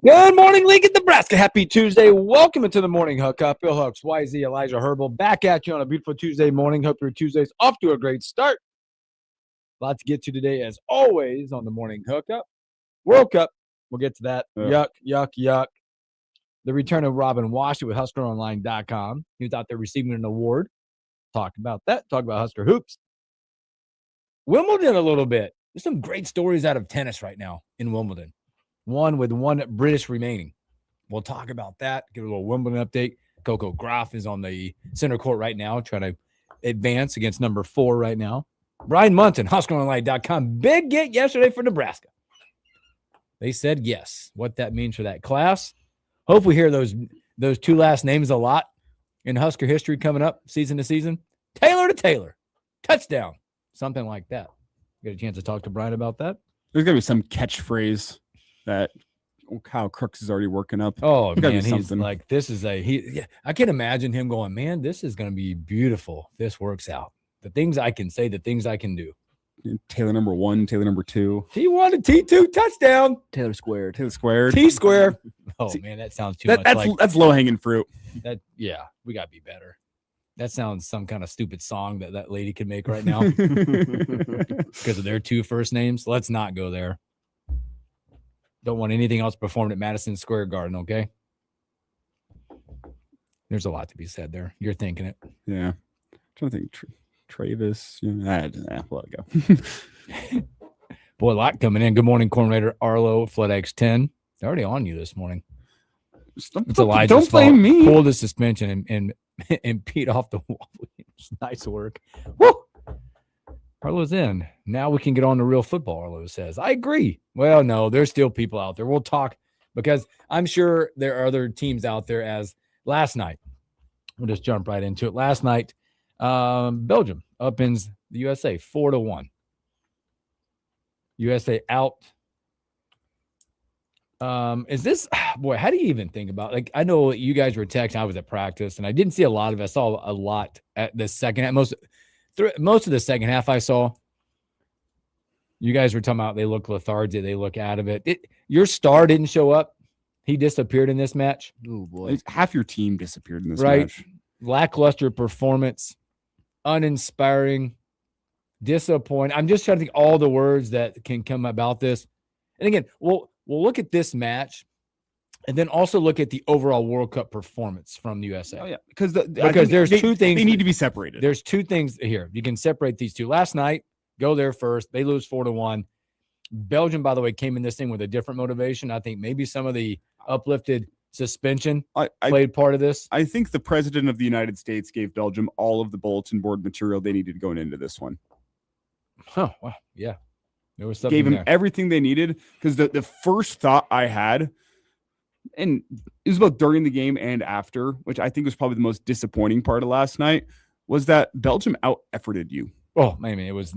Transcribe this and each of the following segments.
Good morning, Lincoln, Nebraska. Happy Tuesday. Welcome into the morning hookup. Bill Hooks, YZ, Elijah Herbal, back at you on a beautiful Tuesday morning. Hope your Tuesday's off to a great start. A lot to get to today, as always, on the morning hookup. World Cup. We'll get to that. Yuck, yuck, yuck. The return of Robin Washington with HuskerOnline.com. He was out there receiving an award. Talk about that. Talk about Husker Hoops. Wimbledon a little bit. There's some great stories out of tennis right now in Wimbledon. One with one British remaining. We'll talk about that. Give a little Wimbledon update. Coco Graf is on the center court right now, trying to advance against number 4 right now. Brian Munton, HuskerOnline.com. Big get yesterday for Nebraska. They said yes. What that means for that class. Hope we hear those two last names a lot in Husker history coming up season to season. Taylor to Taylor. Touchdown. Something like that. Get a chance to talk to Brian about that. There's going to be some catchphrase that Kyle Crooks is already working up. Oh, man, he's like, this is I can imagine him going, man, this is going to be beautiful if this works out. The things I can say, the things I can do. Taylor number 1, Taylor number 2. T1 and T2 touchdown. Taylor squared. T square. Oh, man, that sounds too much like. That's low-hanging fruit. Yeah, we got to be better. That sounds some kind of stupid song that lady could make right now. Because of their 2 first names. Let's not go there. Don't want anything else performed at Madison Square Garden, okay? There's a lot to be said there. You're thinking it. Yeah. I'm trying to think. Travis. Let it go. Boy, a lot coming in. Good morning, Corn Raider Arlo, FloodX 10. They're already on you this morning. It's Elijah's Don't blame me. Pull the suspension and Pete off the wall. Nice work. Woo! Arlo's in. Now we can get on to real football, Arlo says. I agree. Well, no, there's still people out there. We'll talk because I'm sure there are other teams out there as last night. We'll just jump right into it. Last night, Belgium upends the USA 4-1. USA out. Is this, boy, how do you even think about, like, I know you guys were texting, I was at practice, and I didn't see a lot of it. I saw a lot at the second half. Most of the second half I saw, you guys were talking about they look lethargic, they look out of it. Your star didn't show up. He disappeared in this match. Oh, boy. Half your team disappeared in this right? match. Lackluster performance, uninspiring, disappointing. I'm just trying to think all the words that can come about this. And again, we'll look at this match and then also look at the overall World Cup performance from the USA. Oh, yeah. Because there's 2 things. They need to be separated. There's 2 things here. You can separate these 2. Last night, go there first. They lose 4-1. Belgium, by the way, came in this thing with a different motivation. I think maybe some of the uplifted suspension played part of this. I think the president of the United States gave Belgium all of the bulletin board material they needed going into this one. Oh, wow. Yeah. There was something gave them there. Everything they needed, because the first thought I had, and it was about during the game and after, which I think was probably the most disappointing part of last night, was that Belgium out-efforted you. Oh, I mean, it was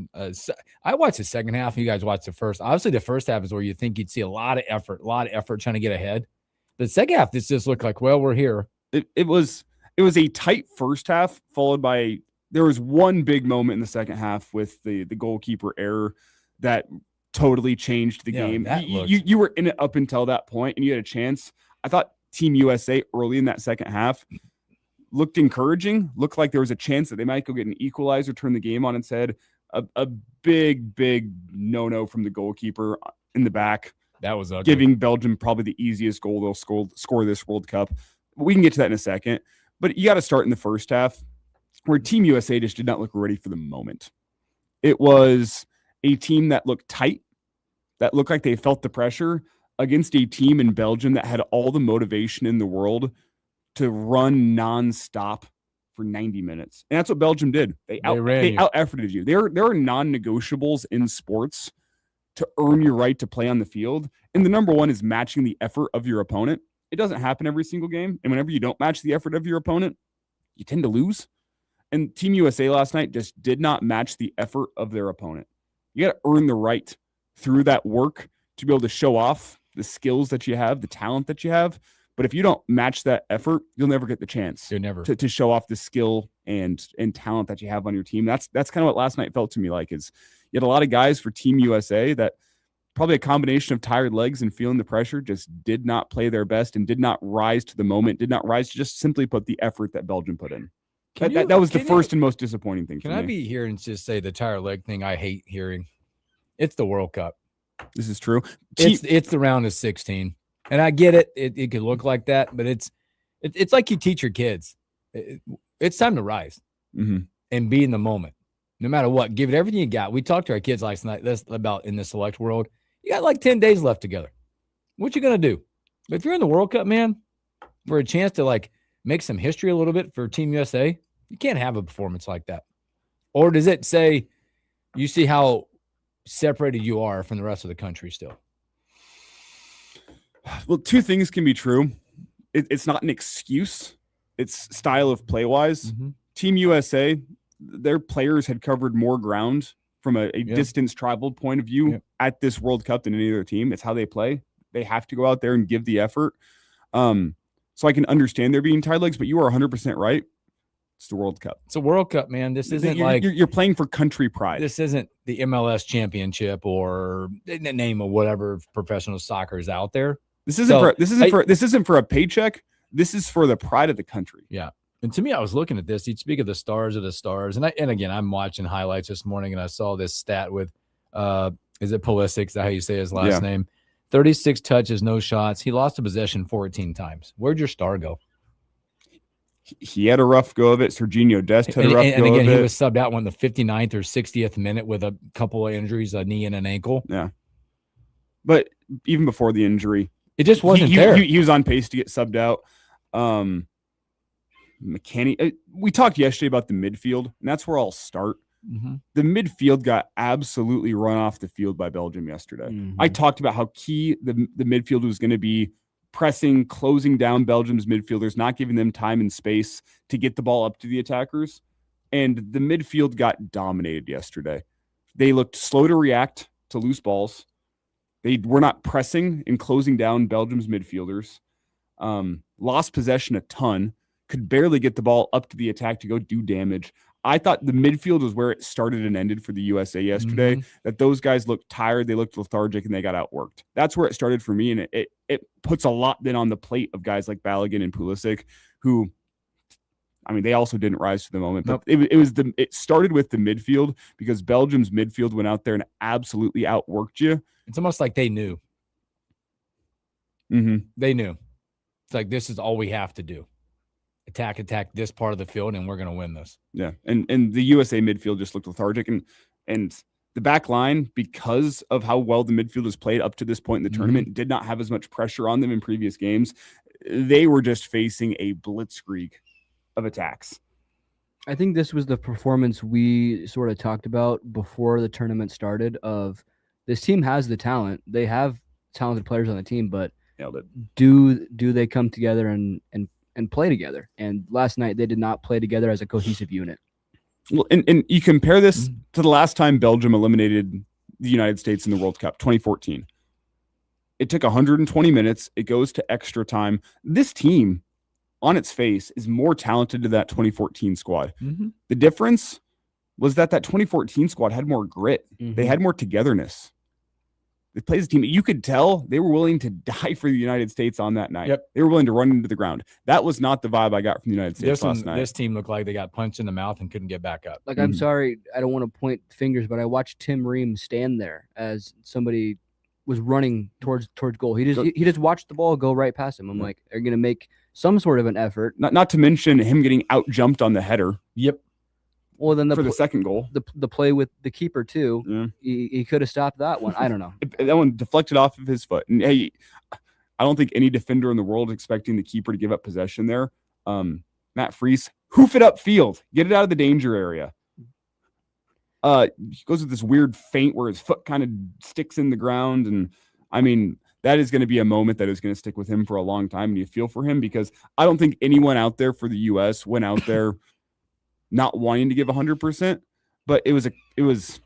I watched the second half. You guys watched the first. Obviously, the first half is where you think you'd see a lot of effort trying to get ahead. The second half, this just looked like, well, we're here. It was a tight first half, followed by, there was one big moment in the second half with the goalkeeper error that totally changed the game. You were in it up until that point, and you had a chance. I thought Team USA early in that second half looked encouraging, looked like there was a chance that they might go get an equalizer, turn the game on its head. A big no-no from the goalkeeper in the back. That was ugly. Giving Belgium probably the easiest goal they'll score this World Cup. We can get to that in a second. But you got to start in the first half, where Team USA just did not look ready for the moment. It was a team that looked tight, that looked like they felt the pressure against a team in Belgium that had all the motivation in the world to run nonstop for 90 minutes. And that's what Belgium did. They out-efforted you. There are non-negotiables in sports to earn your right to play on the field. And the number one is matching the effort of your opponent. It doesn't happen every single game. And whenever you don't match the effort of your opponent, you tend to lose. And Team USA last night just did not match the effort of their opponent. You got to earn the right through that work to be able to show off the skills that you have, the talent that you have. But if you don't match that effort, you'll never get the chance to show off the skill and talent that you have on your team. That's kind of what last night felt to me like, is you had a lot of guys for Team USA that probably a combination of tired legs and feeling the pressure, just did not play their best and did not rise to the moment, did not rise to just simply put the effort that Belgium put in. That was the first and most disappointing thing for me. Can I be here and just say the tired leg thing I hate hearing? It's the World Cup. This is true. It's the round of 16. And I get it. It could look like that, but it's like you teach your kids. It's time to rise and be in the moment. No matter what, give it everything you got. We talked to our kids last night about in the select world. You got like 10 days left together. What you going to do? But if you're in the World Cup, man, for a chance to like make some history a little bit for Team USA, you can't have a performance like that. Or does it say you see how separated you are from the rest of the country still? Well, two things can be true. It's not an excuse. It's style of play-wise. Team USA, their players had covered more ground from a distance traveled point of view at this World Cup than any other team. It's how they play. They have to go out there and give the effort. So I can understand there being tired legs, but you are 100% right. It's the World Cup. It's a World Cup, man. This isn't you're playing for country pride. This isn't the MLS championship or the name of whatever professional soccer is out there. This isn't for a paycheck. This is for the pride of the country. Yeah. And to me, I was looking at this. You'd speak of the stars of the stars. And again, I'm watching highlights this morning and I saw this stat with is it Pulisic? Is that how you say his last name? 36 touches, no shots. He lost a possession 14 times. Where'd your star go? He had a rough go of it. Serginho Dest had a rough go of it. And again, he was subbed out in the 59th or 60th minute with a couple of injuries, a knee and an ankle. Yeah. But even before the injury, it just wasn't there. He was on pace to get subbed out. We talked yesterday about the midfield, and that's where I'll start. The midfield got absolutely run off the field by Belgium yesterday. I talked about how key the midfield was going to be, pressing, closing down Belgium's midfielders, not giving them time and space to get the ball up to the attackers. And the midfield got dominated yesterday. They looked slow to react to loose balls. They were not pressing and closing down Belgium's midfielders. Lost possession a ton. Could barely get the ball up to the attack to go do damage. I thought the midfield was where it started and ended for the USA yesterday, that those guys looked tired, they looked lethargic, and they got outworked. That's where it started for me, and it puts a lot then on the plate of guys like Balogun and Pulisic, who, I mean, they also didn't rise to the moment. But it started with the midfield because Belgium's midfield went out there and absolutely outworked you. It's almost like they knew. They knew. It's like, this is all we have to do. Attack this part of the field, and we're going to win this. Yeah, and the USA midfield just looked lethargic, and the back line, because of how well the midfield has played up to this point in the tournament, did not have as much pressure on them in previous games. They were just facing a blitzkrieg of attacks. I think this was the performance we sort of talked about before the tournament started of this team has the talent. They have talented players on the team, but do they come together and play together? And last night they did not play together as a cohesive unit. Well, and you compare this to the last time Belgium eliminated the United States in the World Cup, 2014. It took 120 minutes. It goes to extra time. This team, on its face, is more talented than that 2014 squad. The difference was that 2014 squad had more grit. They had more togetherness. They played as a team. You could tell they were willing to die for the United States on that night. They were willing to run into the ground. That was not the vibe I got from the United States last night. This team looked like they got punched in the mouth and couldn't get back up. Like, I'm sorry, I don't want to point fingers, but I watched Tim Ream stand there as somebody was running towards goal. He just watched the ball go right past him. I'm like, they're going to make some sort of an effort. Not to mention him getting out jumped on the header. Well, then for the second goal, the play with the keeper too, he could have stopped that one. I don't know. That one deflected off of his foot. And hey, I don't think any defender in the world is expecting the keeper to give up possession there. Matt Freese, hoof it upfield, get it out of the danger area. He goes with this weird feint where his foot kind of sticks in the ground, and I mean, that is going to be a moment that is going to stick with him for a long time. And you feel for him because I don't think anyone out there for the U.S. went out there not wanting to give 100%, but it was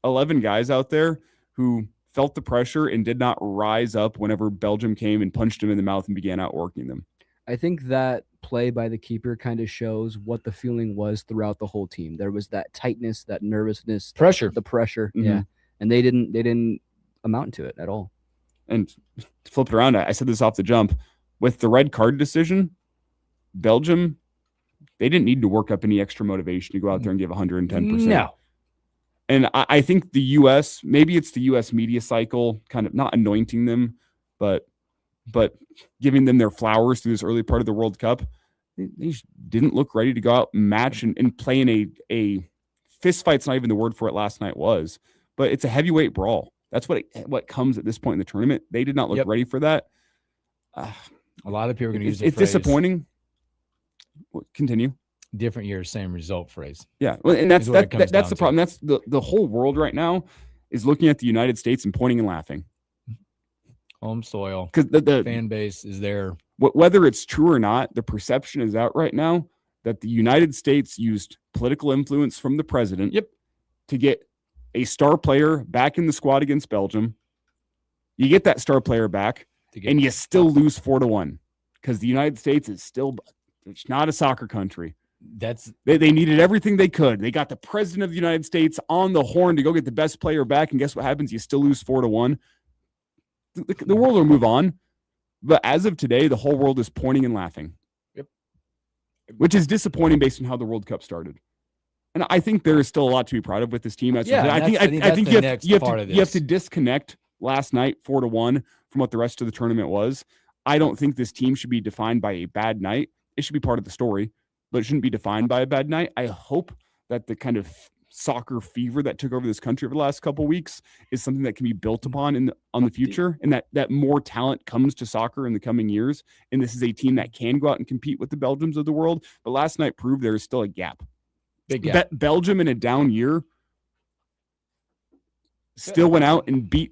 11 guys out there who felt the pressure and did not rise up whenever Belgium came and punched him in the mouth and began outworking them. I think that play by the keeper kind of shows what the feeling was throughout the whole team. There was that tightness, that nervousness, the pressure. Yeah. And they didn't amount to it at all. And to flip it around, I said this off the jump. With the red card decision, Belgium, they didn't need to work up any extra motivation to go out there and give 110%. No. And I think the U.S., maybe it's the U.S. media cycle kind of not anointing them, but giving them their flowers through this early part of the World Cup. They just didn't look ready to go out and match and play in a fist fight's not even the word for it last night was, but it's a heavyweight brawl. That's what comes at this point in the tournament. They did not look ready for that. A lot of people are going to use it's disappointing. Continue. Different years, same result phrase. Yeah, well, and that's the problem. That's the whole world right now is looking at the United States and pointing and laughing. Home soil, because the fan base is there. Whether it's true or not, the perception is out right now that the United States used political influence from the president to get a star player back in the squad against Belgium. You get that star player back, and you still lose 4-1 because the United States is still it's not a soccer country. They needed everything they could. They got the president of the United States on the horn to go get the best player back, and guess what happens? You still lose 4-1. The world will move on, but as of today, the whole world is pointing and laughing. Which is disappointing based on how the World Cup started. And I think there is still a lot to be proud of with this team. I think you have to disconnect last night 4-1 from what the rest of the tournament was. I don't think this team should be defined by a bad night. It should be part of the story, but it shouldn't be defined by a bad night. I hope that the kind of soccer fever that took over this country over the last couple of weeks is something that can be built upon on the future, and that more talent comes to soccer in the coming years. And this is a team that can go out and compete with the Belgiums of the world. But last night proved there is still a gap. Big gap. Belgium in a down year still went out and beat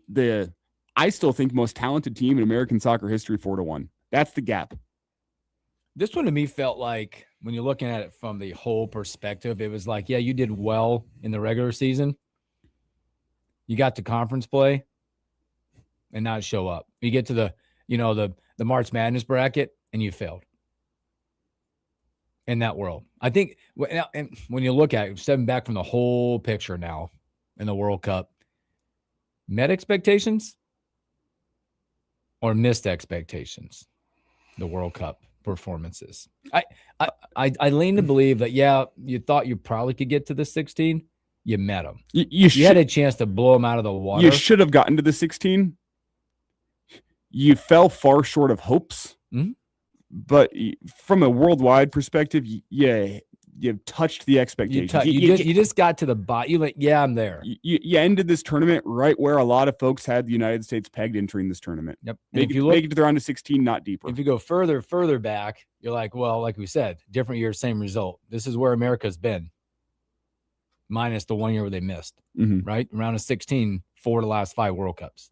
I still think, most talented team in American soccer history 4-1. That's the gap. This one to me felt like, when you're looking at it from the whole perspective, it was like, yeah, you did well in the regular season. You got to conference play and not show up. You get to the March Madness bracket and you failed in that world. I think and when you look at it, stepping back from the whole picture now in the World Cup, met expectations or missed expectations, the World Cup performances. I lean to believe that, you thought you probably could get to the 16. You met them. You had a chance to blow them out of the water. You should have gotten to the 16. You fell far short of hopes. Mm-hmm. But from a worldwide perspective, you've touched the expectations. You just got to the bottom. You're like, I'm there. You ended this tournament right where a lot of folks had the United States pegged entering this tournament. Yep. Make it to the round of 16, not deeper. If you go further back, you're like, well, like we said, different year, same result. This is where America's been, minus the 1 year where they missed, right? Round of 16, 4 of the last 5 World Cups.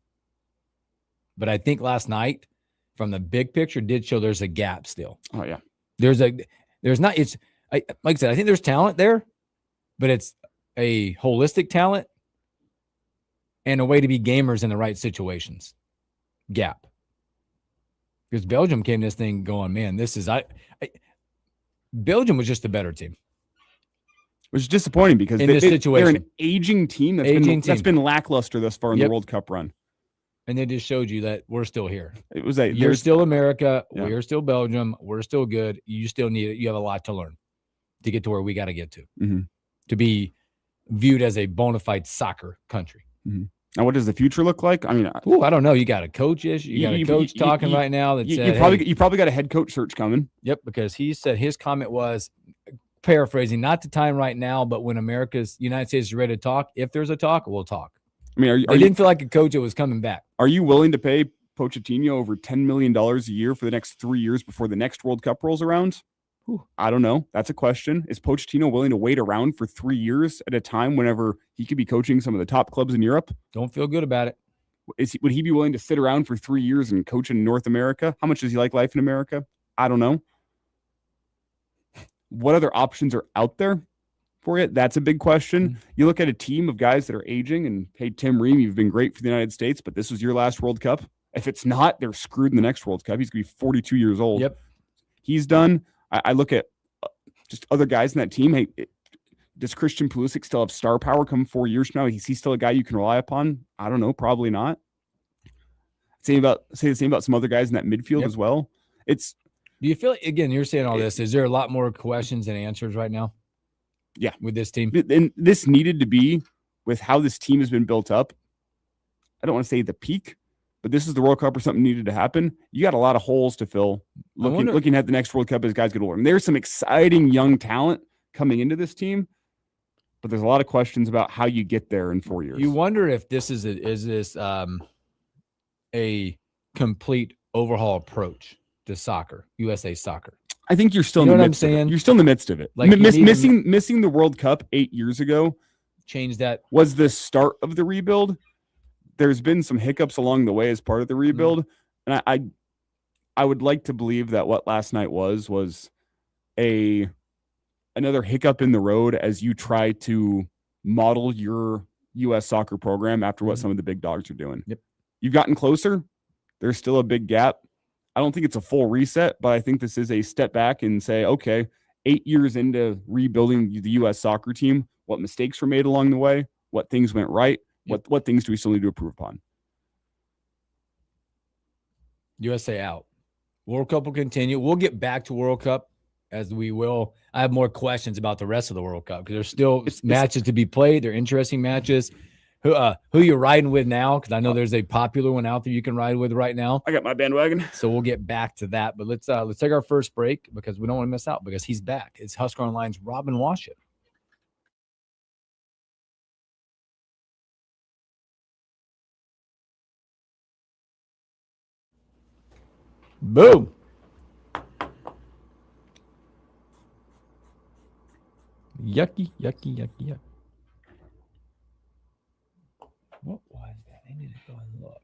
But I think last night, from the big picture, did show there's a gap still. Oh, yeah. Like I said, I think there's talent there, but it's a holistic talent and a way to be gamers in the right situations. Gap. Because Belgium came to this thing going, man, this is Belgium was just a better team. Which is disappointing because they're an aging team that's been lackluster thus far in the World Cup run. And they just showed you that we're still here. It was you're still America. Yeah. We're still Belgium. We're still good. You still need it. You have a lot to learn to get to where we got to get to be viewed as a bona fide soccer country. Now, what does the future look like? I mean, I don't know. You got a coach talking right now that said, you probably got a head coach search coming. Yep, because he said his comment was, paraphrasing, not the time right now, but when United States is ready to talk, if there's a talk, we'll talk. I mean, I didn't feel like a coach that was coming back. Are you willing to pay Pochettino over $10 million a year for the next 3 years before the next World Cup rolls around? I don't know. That's a question. Is Pochettino willing to wait around for 3 years at a time whenever he could be coaching some of the top clubs in Europe? Don't feel good about it. Would he be willing to sit around for 3 years and coach in North America? How much does he like life in America? I don't know. What other options are out there for you? That's a big question. You look at a team of guys that are aging, and hey, Tim Ream, you've been great for the United States, but this was your last World Cup. If it's not, they're screwed in the next World Cup. He's going to be 42 years old. Yep. He's done. I look at just other guys in that team. Hey, does Christian Pulisic still have star power come 4 years from now? Is he still a guy you can rely upon? I don't know. Probably not. say the same about some other guys in that midfield as well. Do you feel like, again, you're saying all this, is there a lot more questions than answers right now? Yeah. With this team? And this needed to be, with how this team has been built up, I don't want to say the peak, but this is the World Cup where something needed to happen. You got a lot of holes to fill looking at the next World Cup as guys get older. And there's some exciting young talent coming into this team, but there's a lot of questions about how you get there in 4 years. You wonder if this is a complete overhaul approach to soccer, USA soccer. I think you're still in the midst of it. You're still in the midst of it. Like missing the World Cup 8 years ago, change that was the start of the rebuild. There's been some hiccups along the way as part of the rebuild, and I would like to believe that what last night was another hiccup in the road as you try to model your U.S. soccer program after what some of the big dogs are doing. Yep. You've gotten closer. There's still a big gap. I don't think it's a full reset, but I think this is a step back and say, okay, 8 years into rebuilding the U.S. soccer team, what mistakes were made along the way, what things went right, what things do we still need to improve upon? USA out. World Cup will continue. We'll get back to World Cup as we will. I have more questions about the rest of the World Cup because there's still matches to be played. They're interesting matches. Who you riding with now? Because I know there's a popular one out there you can ride with right now. I got my bandwagon. So we'll get back to that. But let's take our first break because we don't want to miss out because he's back. It's Husker Online's Robin Washington. Boom. Yucky, yucky, yucky, yucky. What was that? I need to go and look.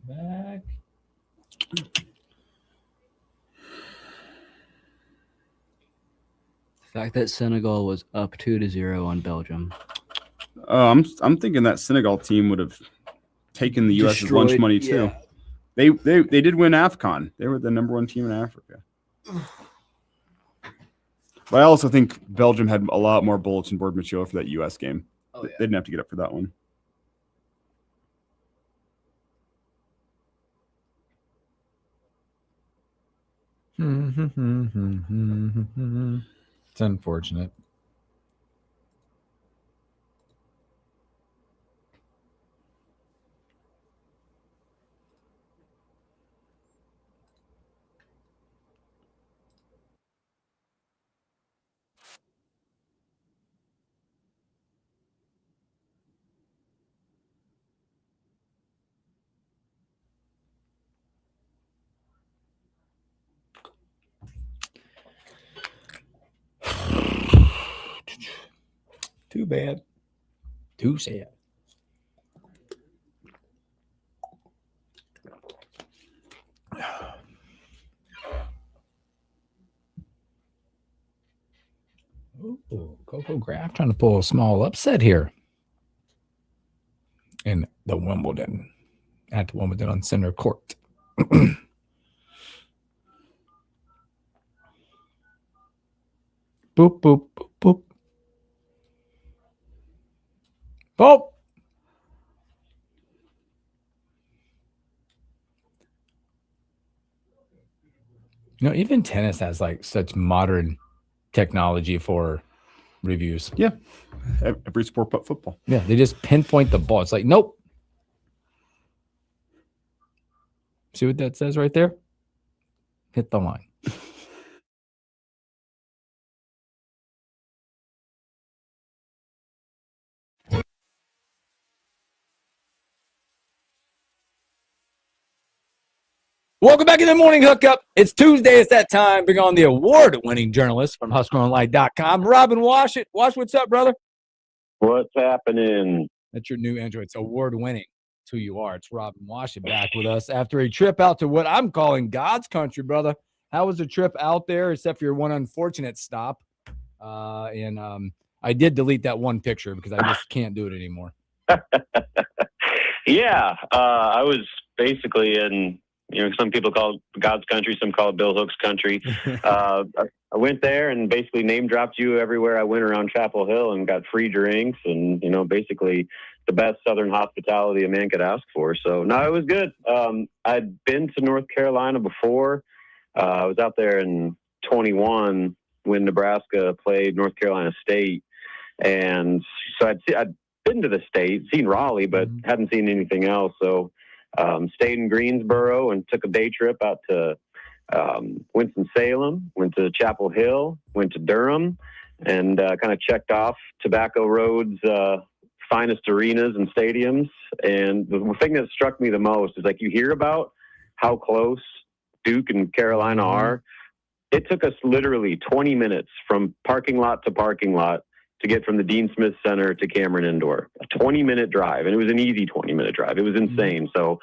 Back. The fact that Senegal was up 2-0 on Belgium. I'm thinking that Senegal team would have taken the U.S.'s lunch money too. Yeah. They did win AFCON. They were the number one team in Africa. But I also think Belgium had a lot more bulletin board material for that U.S. game. Oh, yeah. They didn't have to get up for that one. It's unfortunate. Too bad. Too sad. Ooh, Coco Graf trying to pull a small upset here in the Wimbledon, at the Wimbledon on center court. Boop, boop, boop, boop. Boop. You know, even tennis has like such modern technology for reviews. Yeah. Every sport but football. Yeah, they just pinpoint the ball. It's like, nope. See what that says right there? Hit the line. Welcome back to the Morning Hookup. It's Tuesday. It's that time. Bring on the award-winning journalist from HuskerOnline.com, Robin Wash. Wash, what's up, brother? What's happening? That's your new intro. It's award-winning. It's who you are. It's Robin Wash back with us after a trip out to what I'm calling God's country, brother. How was the trip out there, except for your one unfortunate stop? I did delete that one picture because I just can't do it anymore. Yeah, I was basically in, some people call it God's country, some call it Bill Hook's country. I went there and basically name dropped you everywhere I went around Chapel Hill and got free drinks and, basically the best Southern hospitality a man could ask for. So, no, it was good. I'd been to North Carolina before. I was out there in 21 when Nebraska played North Carolina State. And so I'd been to the state, seen Raleigh, but hadn't seen anything else. So stayed in Greensboro and took a day trip out to Winston-Salem, went to Chapel Hill, went to Durham, and kind of checked off Tobacco Road's finest arenas and stadiums. And the thing that struck me the most is, like, you hear about how close Duke and Carolina are. It took us literally 20 minutes from parking lot to parking lot to get from the Dean Smith Center to Cameron Indoor. A 20-minute drive, and it was an easy 20-minute drive. It was insane. So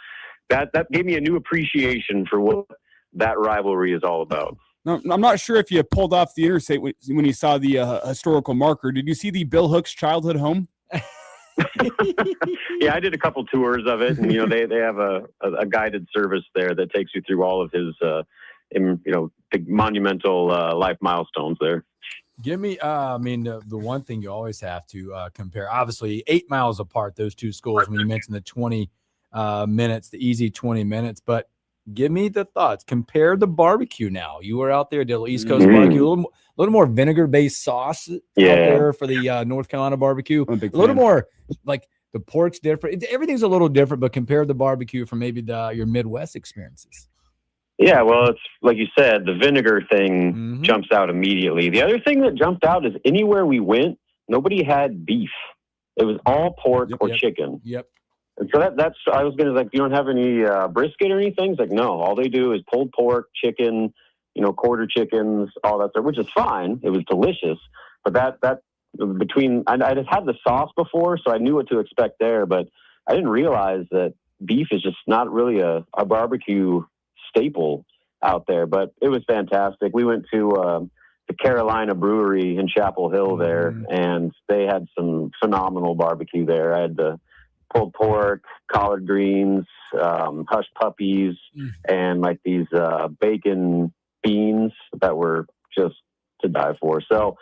that gave me a new appreciation for what that rivalry is all about. Now, I'm not sure if you pulled off the interstate when you saw the historical marker. Did you see the Bill Hook's childhood home? Yeah, I did a couple tours of it, and they have a guided service there that takes you through all of his big monumental life milestones there. Give me, the one thing you always have to compare, obviously 8 miles apart, those two schools, when you mentioned the 20 minutes, the easy 20 minutes, but give me the thoughts. Compare the barbecue now. You were out there, did a little East Coast barbecue, a little more vinegar-based sauce out there for the North Carolina barbecue. A little more, like, the pork's different. Everything's a little different, but compare the barbecue from maybe your Midwest experiences. Yeah, well, it's like you said, the vinegar thing jumps out immediately. The other thing that jumped out is anywhere we went, nobody had beef. It was all pork or chicken. Yep. And so that's, I was going to, like, you don't have any brisket or anything? It's like, no, all they do is pulled pork, chicken, quarter chickens, all that stuff, which is fine. It was delicious. But that between, I just had the sauce before, so I knew what to expect there. But I didn't realize that beef is just not really a barbecue staple out there, but it was fantastic. We went to the Carolina Brewery in Chapel Hill there, and they had some phenomenal barbecue there. I had the pulled pork, collard greens, hush puppies, and like these bacon beans that were just to die for. So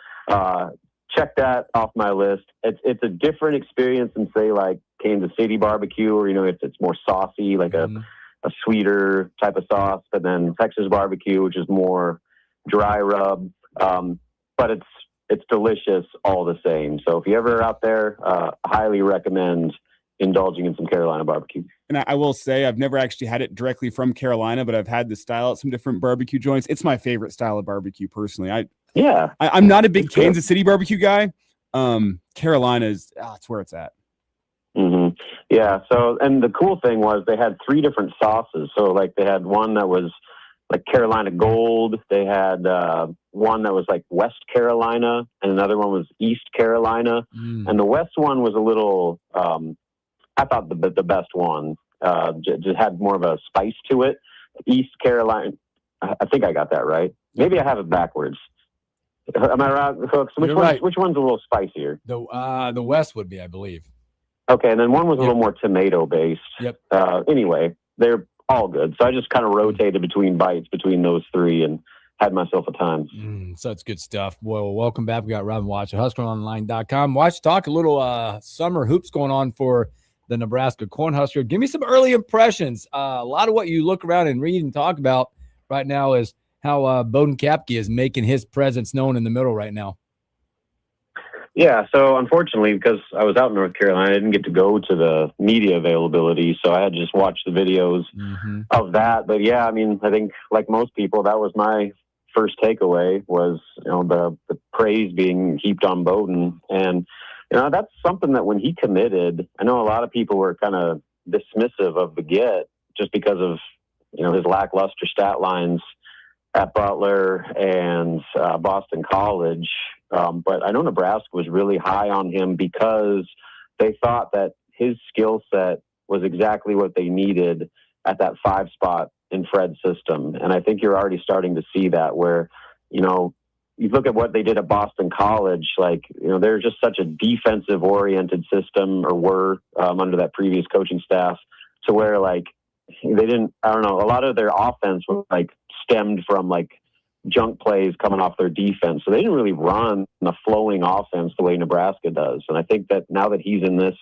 check that off my list. It's a different experience than, say, like Kansas City barbecue, or it's more saucy, like a sweeter type of sauce, but then Texas barbecue, which is more dry rub. But it's delicious all the same. So if you ever out there, highly recommend indulging in some Carolina barbecue. And I will say, I've never actually had it directly from Carolina, but I've had the style at some different barbecue joints. It's my favorite style of barbecue, personally. I'm not a big Kansas City barbecue guy. Carolina is, it's where it's at. Yeah. So, and the cool thing was they had 3 different sauces. So, like, they had one that was like Carolina Gold. They had one that was like West Carolina, and another one was East Carolina. And the West one was a little, I thought the best one. Just had more of a spice to it. East Carolina, I think I got that right. Maybe I have it backwards. Am I right, Hooks? Which one's a little spicier? The West would be, I believe. Okay, and then one was a little more tomato-based. Yep. Anyway, they're all good. So I just kind of rotated between bites between those 3 and had myself a time. So it's good stuff. Well, welcome back. We got Robin Watch at HuskerOnline.com. Watch, talk a little summer hoops going on for the Nebraska Cornhusker. Give me some early impressions. A lot of what you look around and read and talk about right now is how Bowden Kapke is making his presence known in the middle right now. Yeah, so unfortunately, because I was out in North Carolina, I didn't get to go to the media availability, so I had to just watch the videos of that. But yeah, I mean, I think like most people, that was my first takeaway was, the praise being heaped on Bowden. And, that's something that when he committed, I know a lot of people were kind of dismissive of the get just because of, his lackluster stat lines at Butler and Boston College. But I know Nebraska was really high on him because they thought that his skill set was exactly what they needed at that 5 spot in Fred's system. And I think you're already starting to see that where, you look at what they did at Boston College, they're just such a defensive oriented system, or were under that previous coaching staff, to where they didn't, I don't know, a lot of their offense was stemmed from junk plays coming off their defense. So they didn't really run the flowing offense the way Nebraska does. And I think that now that he's in this,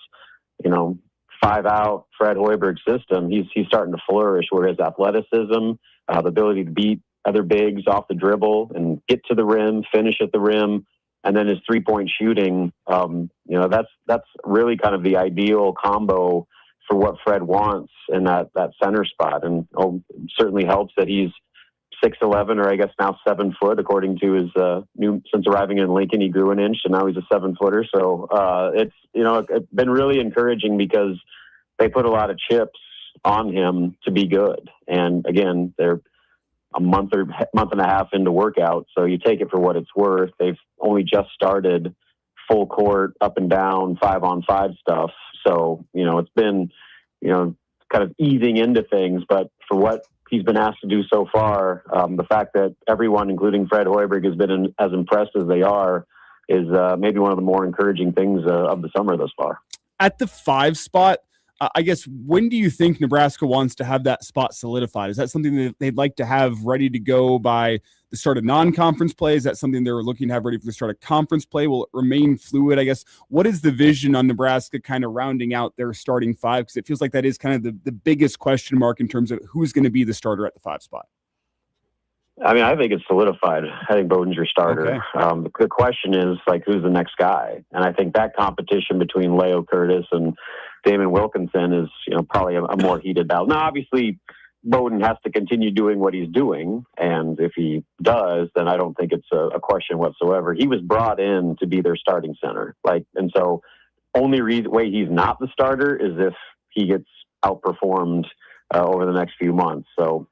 5-out Fred Hoiberg system, he's starting to flourish, where his athleticism, the ability to beat other bigs off the dribble and get to the rim, finish at the rim, and then his 3-point shooting, that's really kind of the ideal combo for what Fred wants in that center spot. And certainly helps that he's 6'11", or I guess now 7 foot, according to his since arriving in Lincoln, he grew an inch, and now he's a 7-footer. So it's been really encouraging because they put a lot of chips on him to be good. And again, they're a month and a half into workout, so you take it for what it's worth. They've only just started full court, up and down, 5-on-5 stuff. So it's been kind of easing into things, but for what he's been asked to do so far, the fact that everyone, including Fred Hoiberg, has been as impressed as they are is maybe one of the more encouraging things of the summer thus far. At the 5 spot, I guess, when do you think Nebraska wants to have that spot solidified? Is that something that they'd like to have ready to go by the start of non-conference play? Is that something they're looking to have ready for the start of conference play? Will it remain fluid? I guess, what is the vision on Nebraska kind of rounding out their starting 5? Because it feels like that is kind of the biggest question mark in terms of who's going to be the starter at the 5 spot. I mean, I think it's solidified. I think Bowden's your starter. Okay. The question is, who's the next guy? And I think that competition between Leo Curtis and Damon Wilkinson is, probably a more heated battle. Now, obviously, Bowden has to continue doing what he's doing. And if he does, then I don't think it's a question whatsoever. He was brought in to be their starting center. And so only way he's not the starter is if he gets outperformed over the next few months. So,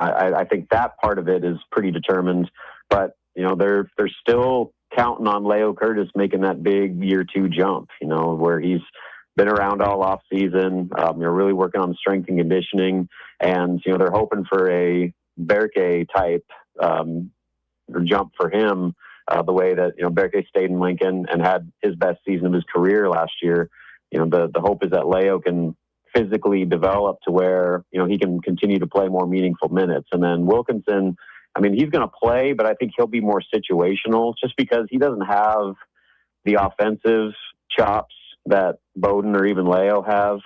I think that part of it is pretty determined, but they're still counting on Leo Curtis making that big year 2 jump, where he's been around all off season. They're really working on strength and conditioning, and they're hoping for a Berke type jump for him, the way that Berke stayed in Lincoln and had his best season of his career last year. The hope is that Leo can physically develop to where, he can continue to play more meaningful minutes. And then Wilkinson, I mean, he's going to play, but I think he'll be more situational just because he doesn't have the offensive chops that Bowden or even Leo have.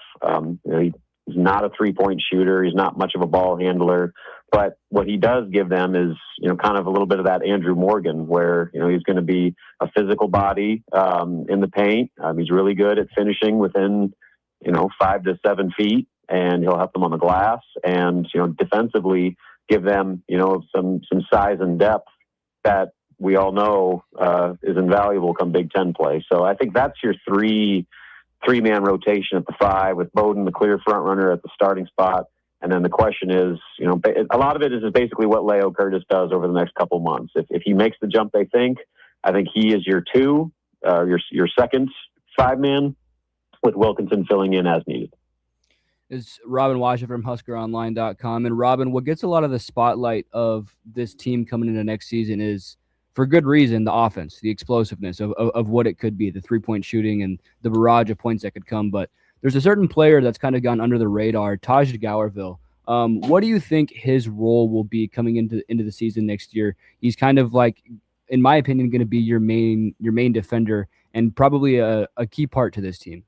He's not a 3-point shooter. He's not much of a ball handler, but what he does give them is, kind of a little bit of that Andrew Morgan, where, he's going to be a physical body in the paint. He's really good at finishing within 5 to 7 feet, and he'll help them on the glass and, defensively give them, some size and depth that we all know is invaluable come Big Ten play. So I think that's your three-man rotation at the 5, with Bowden the clear front runner at the starting spot. And then the question is, a lot of it is basically what Leo Curtis does over the next couple months. If he makes the jump they think, I think he is your 2, your second 5-man, with Wilkinson filling in as needed. It's Robin Washington from HuskerOnline.com. And Robin, what gets a lot of the spotlight of this team coming into next season is, for good reason, the offense, the explosiveness of what it could be, the 3-point shooting and the barrage of points that could come. But there's a certain player that's kind of gone under the radar, Taj Gowerville. What do you think his role will be coming into the season next year? He's kind of in my opinion, going to be your main defender and probably a key part to this team.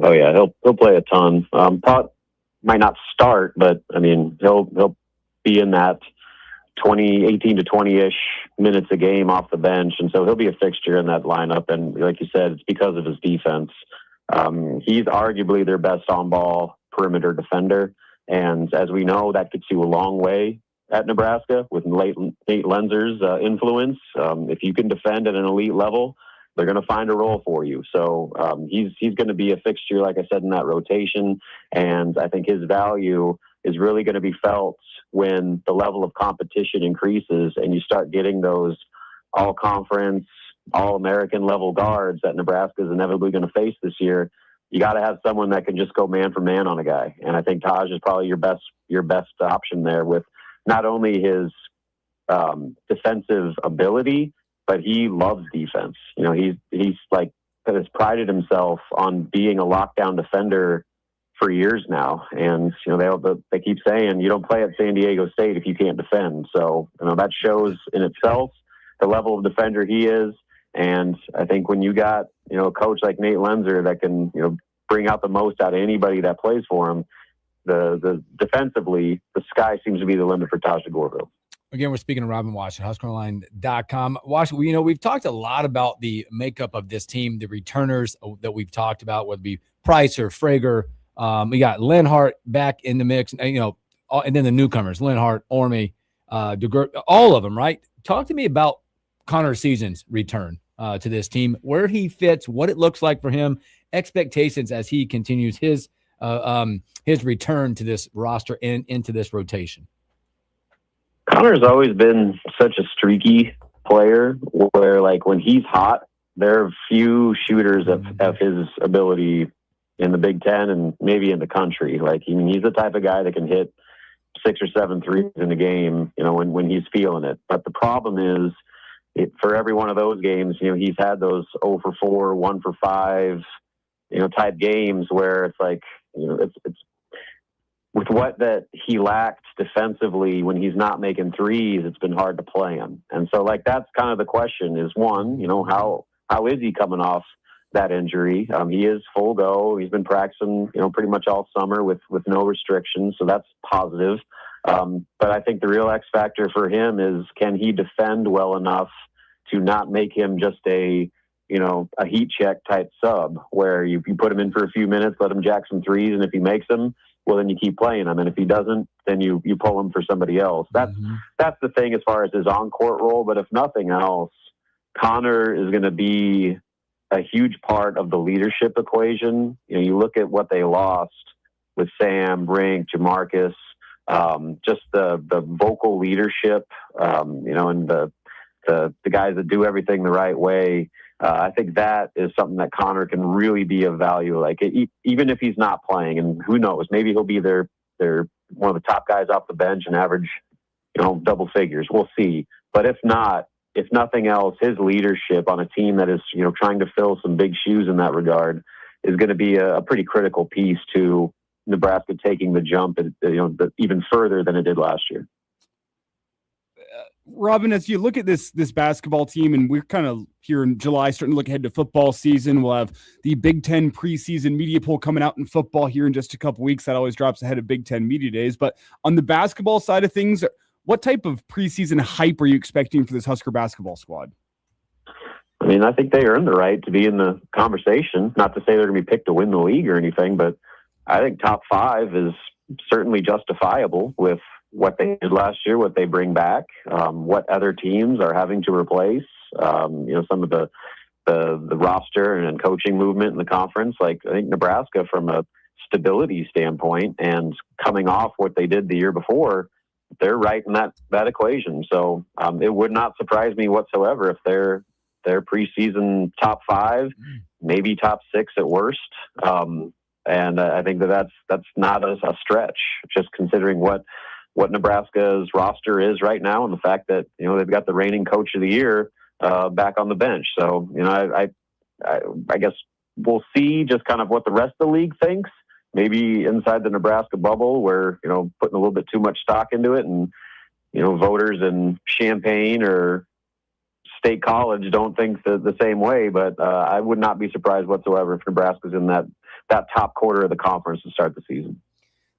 Oh yeah, he'll play a ton. Pot might not start, but I mean he'll be in that 18 to 20-ish minutes a game off the bench, and so he'll be a fixture in that lineup. And like you said, it's because of his defense. He's arguably their best on-ball perimeter defender, and as we know, that gets you a long way at Nebraska with Nate Lenzer's influence. If you can defend at an elite level, they're going to find a role for you. So he's going to be a fixture, like I said, in that rotation. And I think his value is really going to be felt when the level of competition increases and you start getting those all-conference, all-American level guards that Nebraska is inevitably going to face this year. You got to have someone that can just go man for man on a guy. And I think Taj is probably your best option there, with not only his defensive ability, but he loves defense. You know, he's like has prided himself on being a lockdown defender for years now. And, you know, they keep saying you don't play at San Diego State if you can't defend. So, you know, that shows in itself the level of defender he is. And I think when you got, you know, a coach like Nate Lenzer that can, you know, bring out the most out of anybody that plays for him, the defensively, the sky seems to be the limit for Taj DeGorville. Again, we're speaking to Robin Wash at HuskerOnline.com. Wash, you know, we've talked a lot about the makeup of this team, the returners that we've talked about, whether it be Price or Frager. We got Lenhart back in the mix, and, you know, and then the newcomers, Lenhart, Orme, all of them, right? Talk to me about Connor Season's return to this team, where he fits, what it looks like for him, expectations as he continues his return to this roster and into this rotation. Connor's always been such a streaky player where, like, when he's hot, there are few shooters of his ability in the Big Ten and maybe in the country. Like, I mean, he's the type of guy that can hit 6 or 7 threes in a game, you know, when he's feeling it. But the problem is, for every one of those games, you know, he's had those 0 for 4, 1 for 5, you know, type games where it's like, you know, it's with what that he lacked defensively when he's not making threes, it's been hard to play him. And so, like, that's kind of the question is, one, you know, how is he coming off that injury? He is full go. He's been practicing, you know, pretty much all summer with no restrictions. So that's positive. But I think the real X factor for him is, can he defend well enough to not make him just a heat check type sub where you put him in for a few minutes, let him jack some threes. And if he makes them, well, then you keep playing him. And if he doesn't, then you pull him for somebody else. That's the thing as far as his on-court role. But if nothing else, Connor is going to be a huge part of the leadership equation. You know, you look at what they lost with Sam, Brink, Jamarcus, just the vocal leadership, you know, and the guys that do everything the right way. I think that is something that Connor can really be of value. Like, even if he's not playing, and who knows, maybe he'll be their one of the top guys off the bench and average, you know, double figures. We'll see. But if nothing else, his leadership on a team that is, you know, trying to fill some big shoes in that regard is going to be a pretty critical piece to Nebraska taking the jump, even further than it did last year. Robin, as you look at this basketball team, and we're kind of here in July starting to look ahead to football season, we'll have the Big Ten preseason media poll coming out in football here in just a couple weeks. That always drops ahead of Big Ten media days. But on the basketball side of things, what type of preseason hype are you expecting for this Husker basketball squad? I mean, I think they earned the right to be in the conversation. Not to say they're going to be picked to win the league or anything, but I think top 5 is certainly justifiable with what they did last year, what they bring back, what other teams are having to replace, you know, some of the roster and coaching movement in the conference. Like, I think Nebraska, from a stability standpoint and coming off what they did the year before, they're right in that equation. So it would not surprise me whatsoever if they're preseason top 5, maybe top 6 at worst. And I think that's not a stretch, just considering what Nebraska's roster is right now, and the fact that, you know, they've got the reigning coach of the year back on the bench. So, you know, I guess we'll see just kind of what the rest of the league thinks. Maybe inside the Nebraska bubble, where, you know, putting a little bit too much stock into it, and, you know, voters in Champaign or State College don't think the same way. But I would not be surprised whatsoever if Nebraska's in that top quarter of the conference to start the season.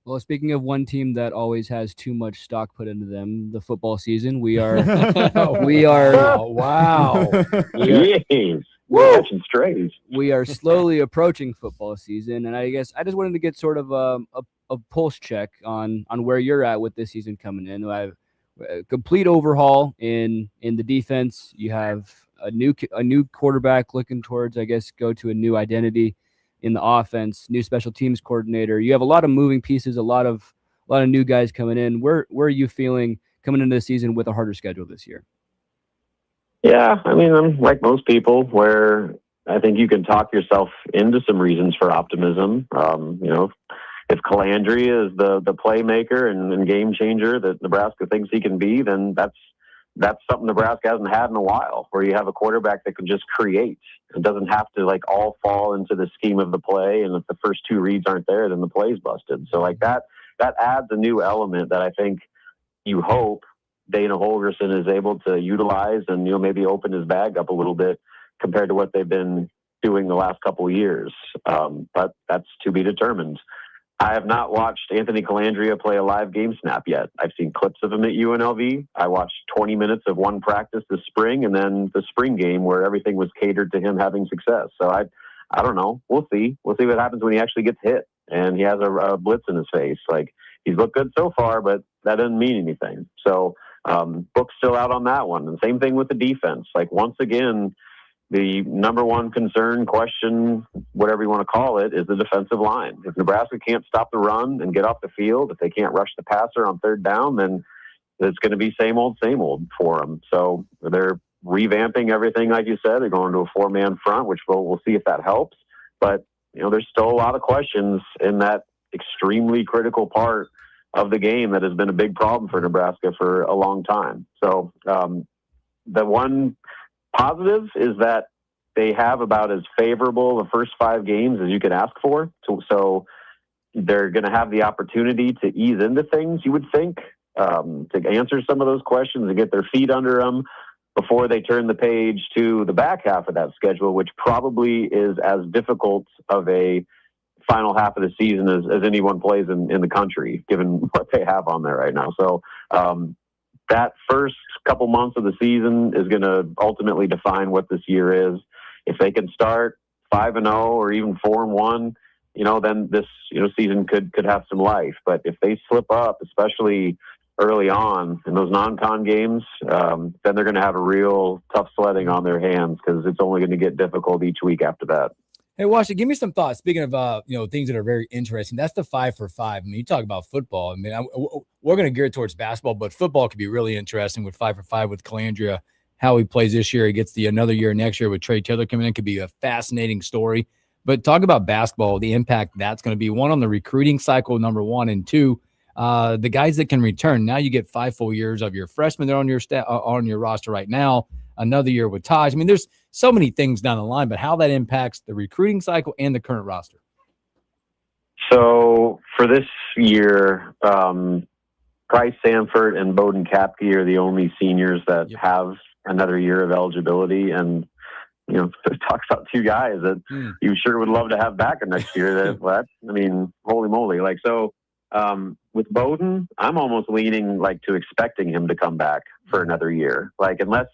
Well, speaking of one team that always has too much stock put into them, the football season, we are wow. Jeez. Catching strays. We are slowly approaching football season, and I guess I just wanted to get sort of a pulse check on where you're at with this season coming in. I have a complete overhaul in the defense. You have a new quarterback looking towards, I guess, go to a new identity in the offense, new special teams coordinator. You have a lot of moving pieces, a lot of a lot of new guys coming in. Where are you feeling coming into the season with a harder schedule this year? Yeah, I mean, I'm like most people where I think you can talk yourself into some reasons for optimism. If Calandria is the playmaker and game changer that Nebraska thinks he can be, then that's something Nebraska hasn't had in a while, where you have a quarterback that can just create. It doesn't have to like all fall into the scheme of the play. And if the first two reads aren't there, then the play's busted. So like that adds a new element that I think you hope Dana Holgerson is able to utilize and, maybe open his bag up a little bit compared to what they've been doing the last couple of years. But that's to be determined. I have not watched Anthony Calandria play a live game snap yet. I've seen clips of him at UNLV. I watched 20 minutes of one practice this spring and then the spring game where everything was catered to him having success. So I don't know. We'll see. We'll see what happens when he actually gets hit and he has a blitz in his face. Like, he's looked good so far, but that doesn't mean anything. So book's still out on that one. And same thing with the defense. Like, once again, the number one concern, question, whatever you want to call it, is the defensive line. If Nebraska can't stop the run and get off the field, if they can't rush the passer on third down, then it's going to be same old for them. So they're revamping everything, like you said. They're going to a 4-man front, which we'll see if that helps. But, there's still a lot of questions in that extremely critical part of the game that has been a big problem for Nebraska for a long time. So the one positive is that they have about as favorable the first 5 games as you could ask for. So they're going to have the opportunity to ease into things, you would think, to answer some of those questions and get their feet under them before they turn the page to the back half of that schedule, which probably is as difficult of a final half of the season as anyone plays in the country, given what they have on there right now. So that first couple months of the season is going to ultimately define what this year is. If they can start 5-0 or even 4-1, then this season could have some life. But if they slip up, especially early on in those non-con games, then they're going to have a real tough sledding on their hands, because it's only going to get difficult each week after that. Hey, Washington, give me some thoughts. Speaking of, things that are very interesting, that's the 5 for 5. I mean, you talk about football. I mean, we're going to gear it towards basketball, but football could be really interesting with 5 for 5 with Calandria. How he plays this year, he gets another year next year with Trey Taylor coming in, could be a fascinating story. But talk about basketball, the impact that's going to be, one, on the recruiting cycle, number one, and two, the guys that can return. Now you get 5 full years of your freshmen that are on your roster right now. Another year with Taj. I mean, there's so many things down the line, but how that impacts the recruiting cycle and the current roster. So for this year, Price Sanford and Bowden Kapke are the only seniors that have another year of eligibility. And, talks about 2 guys that you sure would love to have back next year. Holy moly. With Bowden, I'm almost leaning to expecting him to come back for another year. Unless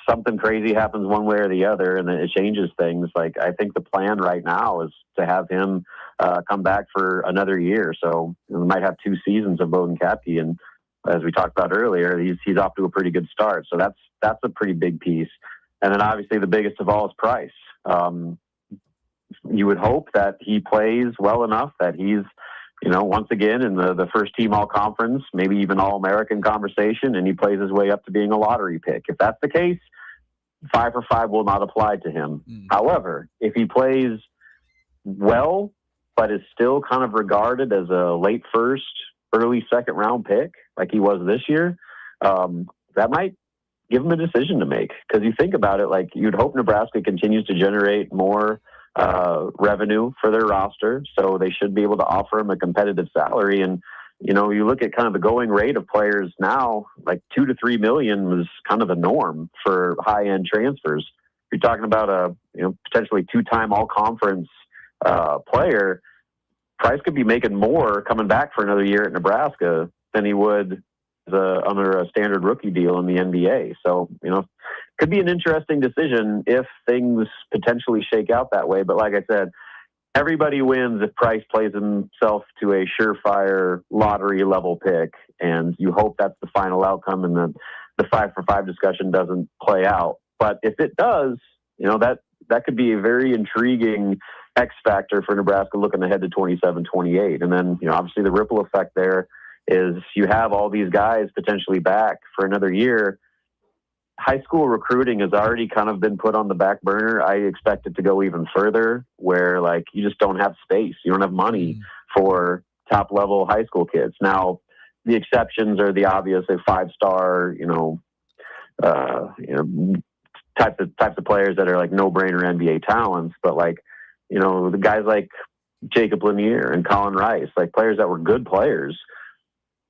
something crazy happens one way or the other and it changes things. I think the plan right now is to have him come back for another year. So we might have 2 seasons of Bowden Kapke. And as we talked about earlier, he's off to a pretty good start. So that's a pretty big piece. And then obviously the biggest of all is Price. You would hope that he plays well enough that he's, once again in the first team all conference, maybe even all American conversation, and he plays his way up to being a lottery pick. If that's the case, 5 for 5 will not apply to him. However, if he plays well, but is still kind of regarded as a late first, early second round pick, like he was this year, that might give him a decision to make. Because you think about it, you'd hope Nebraska continues to generate more revenue for their roster, so they should be able to offer him a competitive salary. And you look at kind of the going rate of players now, $2 to $3 million was kind of the norm for high-end transfers. You're talking about a potentially 2-time all-conference player. Price could be making more coming back for another year at Nebraska than he would under a standard rookie deal in the NBA. So could be an interesting decision if things potentially shake out that way. But like I said, everybody wins if Price plays himself to a surefire lottery level pick, and you hope that's the final outcome and the 5 for 5 discussion doesn't play out. But if it does, that could be a very intriguing X factor for Nebraska looking ahead to 27, 28. And then, obviously the ripple effect there is you have all these guys potentially back for another year. High school recruiting has already kind of been put on the back burner. I expect it to go even further where you just don't have space. You don't have money for top level high school kids. Now the exceptions are the obvious, 5-star, types of players that are no brainer NBA talents, but the guys like Jacob Lanier and Colin Rice, players that were good players.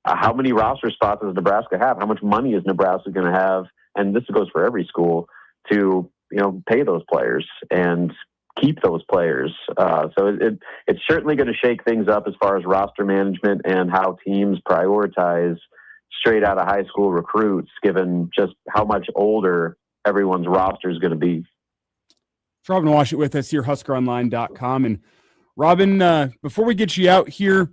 How many roster spots does Nebraska have? How much money is Nebraska going to have? And this goes for every school to, pay those players and keep those players. So it's certainly going to shake things up as far as roster management and how teams prioritize straight out of high school recruits, given just how much older everyone's roster is going to be. It's Robin Washut with us here, HuskerOnline.com. And Robin, before we get you out here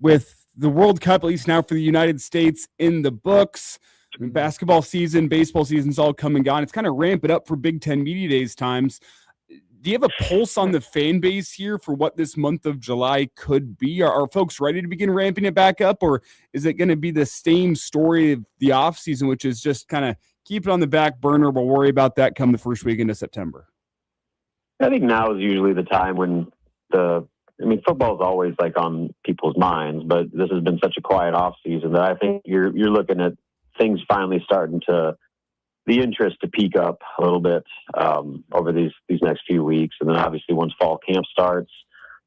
with the World Cup, at least now for the United States, in the books, basketball season, baseball season's all come and gone. It's kind of ramping up for Big Ten Media Days times. Do you have a pulse on the fan base here for what this month of July could be? Are folks ready to begin ramping it back up, or is it going to be the same story of the offseason, which is just kind of keep it on the back burner? We'll worry about that come the first week into September. I think now is usually the time when football is always on people's minds, but this has been such a quiet off season that I think you're looking at things finally starting to the interest to peak up a little bit over these next few weeks. And then obviously once fall camp starts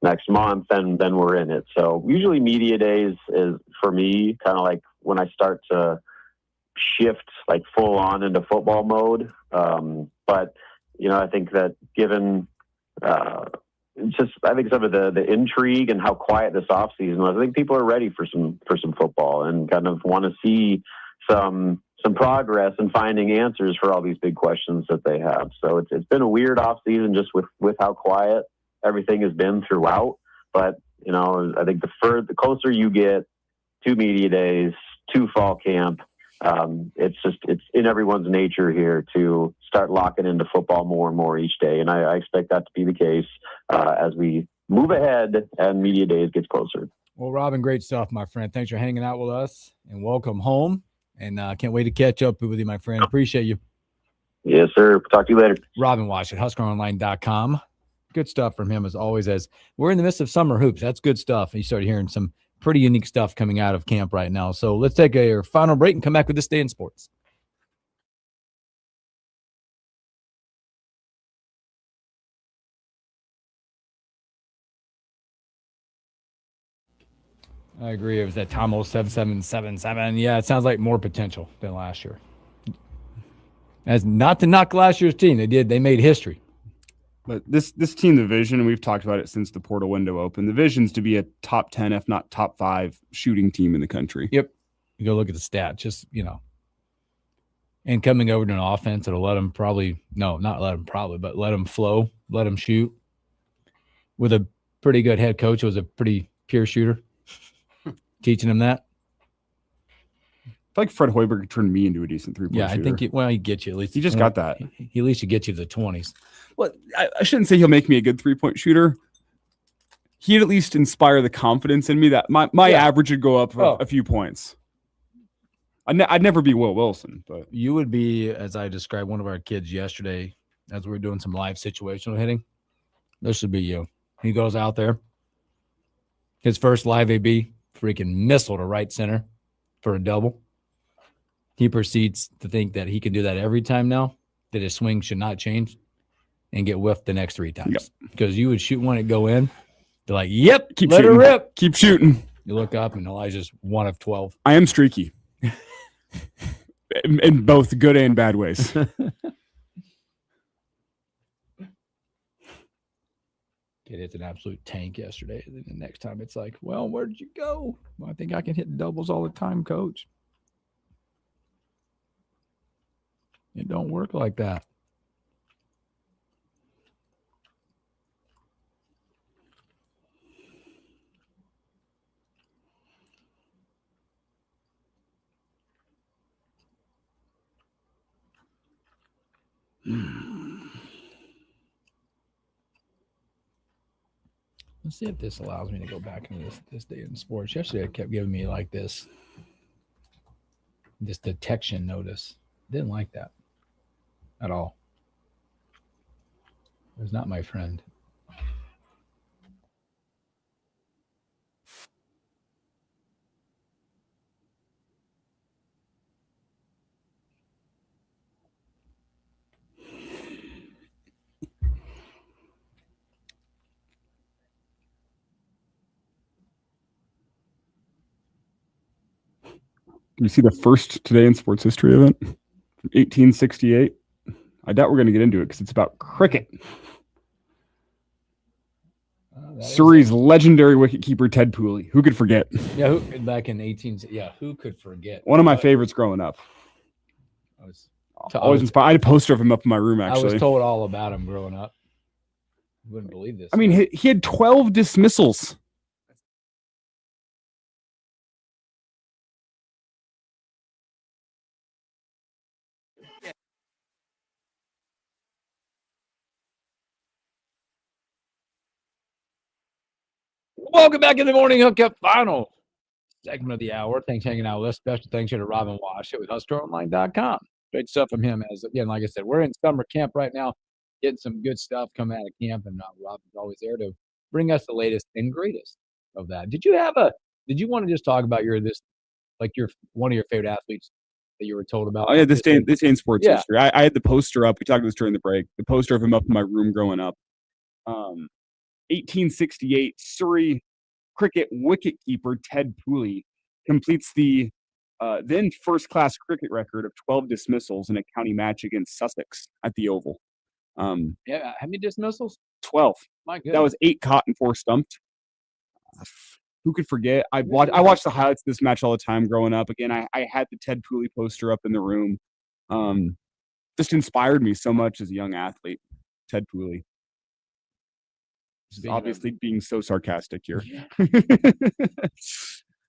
next month, then we're in it. So usually media days is for me kind of when I start to shift full on into football mode. But I think that given I think some of the intrigue and how quiet this off season was, I think people are ready for some football and kind of want to see some progress in finding answers for all these big questions that they have. So it's been a weird off season just with how quiet everything has been throughout. But I think the closer you get to media days, to fall camp, it's in everyone's nature here to start locking into football more and more each day. And I expect that to be the case as we move ahead and media days gets closer. Well, Robin, great stuff, my friend. Thanks for hanging out with us and welcome home. And can't wait to catch up with you, my friend. Appreciate you. Yes, sir. Talk to you later. Robin Washut, HuskerOnline.com. Good stuff from him as always. As we're in the midst of summer hoops, that's good stuff. And you started hearing some pretty unique stuff coming out of camp right now. So let's take a final break and come back with This Day in Sports. I agree. It was that Tomo 7777. Yeah, it sounds like more potential than last year. As not to knock last year's team, they made history. But this team, the vision, and we've talked about it since the portal window opened, the vision's to be a top 10, if not top 5 shooting team in the country. Yep. You go look at the stats, just, and coming over to an offense that'll let them let them flow, let them shoot. With a pretty good head coach who was a pretty pure shooter, teaching him that. I feel like Fred Hoiberg turned me into a decent three-point shooter. I think he gets you at least. He just got that. He at least should get you to the 20s. Well, I shouldn't say he'll make me a good three-point shooter. He'd at least inspire the confidence in me that my average would go up a few points. I'd never be Will Wilson, but you would be, as I described one of our kids yesterday, as we were doing some live situational hitting. This would be you. He goes out there. His first live AB, freaking missile to right center for a double. He proceeds to think that he can do that every time now, that his swing should not change, and get whiffed the next 3 times. Yep. Because you would shoot one and go in. They're like, yep, keep let shooting. her rip. Keep shooting. You look up, and Elijah's 1 of 12. I am streaky. in both good and bad ways. Kid hits an absolute tank yesterday. And then the next time it's like, well, where did you go? Well, I think I can hit doubles all the time, coach. It don't work like that. Let's see if this allows me to go back into this day in sports. Yesterday, it kept giving me like this detection notice. Didn't like that at all. It was not my friend. You see the first Today in Sports History event from 1868? I doubt we're going to get into it because it's about cricket. Surrey's legendary wicketkeeper Ted Pooley. Who could forget? Yeah, back in 18. Yeah, who could forget? One of my favorites growing up. I was always inspired. I had a poster of him up in my room. Actually, I was told all about him growing up. You wouldn't believe this. I mean, he had 12 dismissals. Welcome back in the morning hookup. Final segment of the hour. Thanks for hanging out with us. Special thanks here to Robin Wash with HustleOnline.com. Great stuff from him. As again, like I said, we're in summer camp right now, getting some good stuff coming out of camp, and Robin's always there to bring us the latest and greatest of that. Did you want to just talk about your one of your favorite athletes that you were told about? Oh yeah, this day in sports history. I had the poster up. We talked about this during the break. The poster of him up in my room growing up. 1868 Surrey cricket wicketkeeper Ted Pooley completes the then first-class cricket record of 12 dismissals in a county match against Sussex at the Oval. How many dismissals? 12. My goodness. That was 8 caught and 4 stumped. Who could forget? I watched the highlights of this match all the time growing up. Again, I had the Ted Pooley poster up in the room. Just inspired me so much as a young athlete. Ted Pooley. Obviously being so sarcastic here. I'm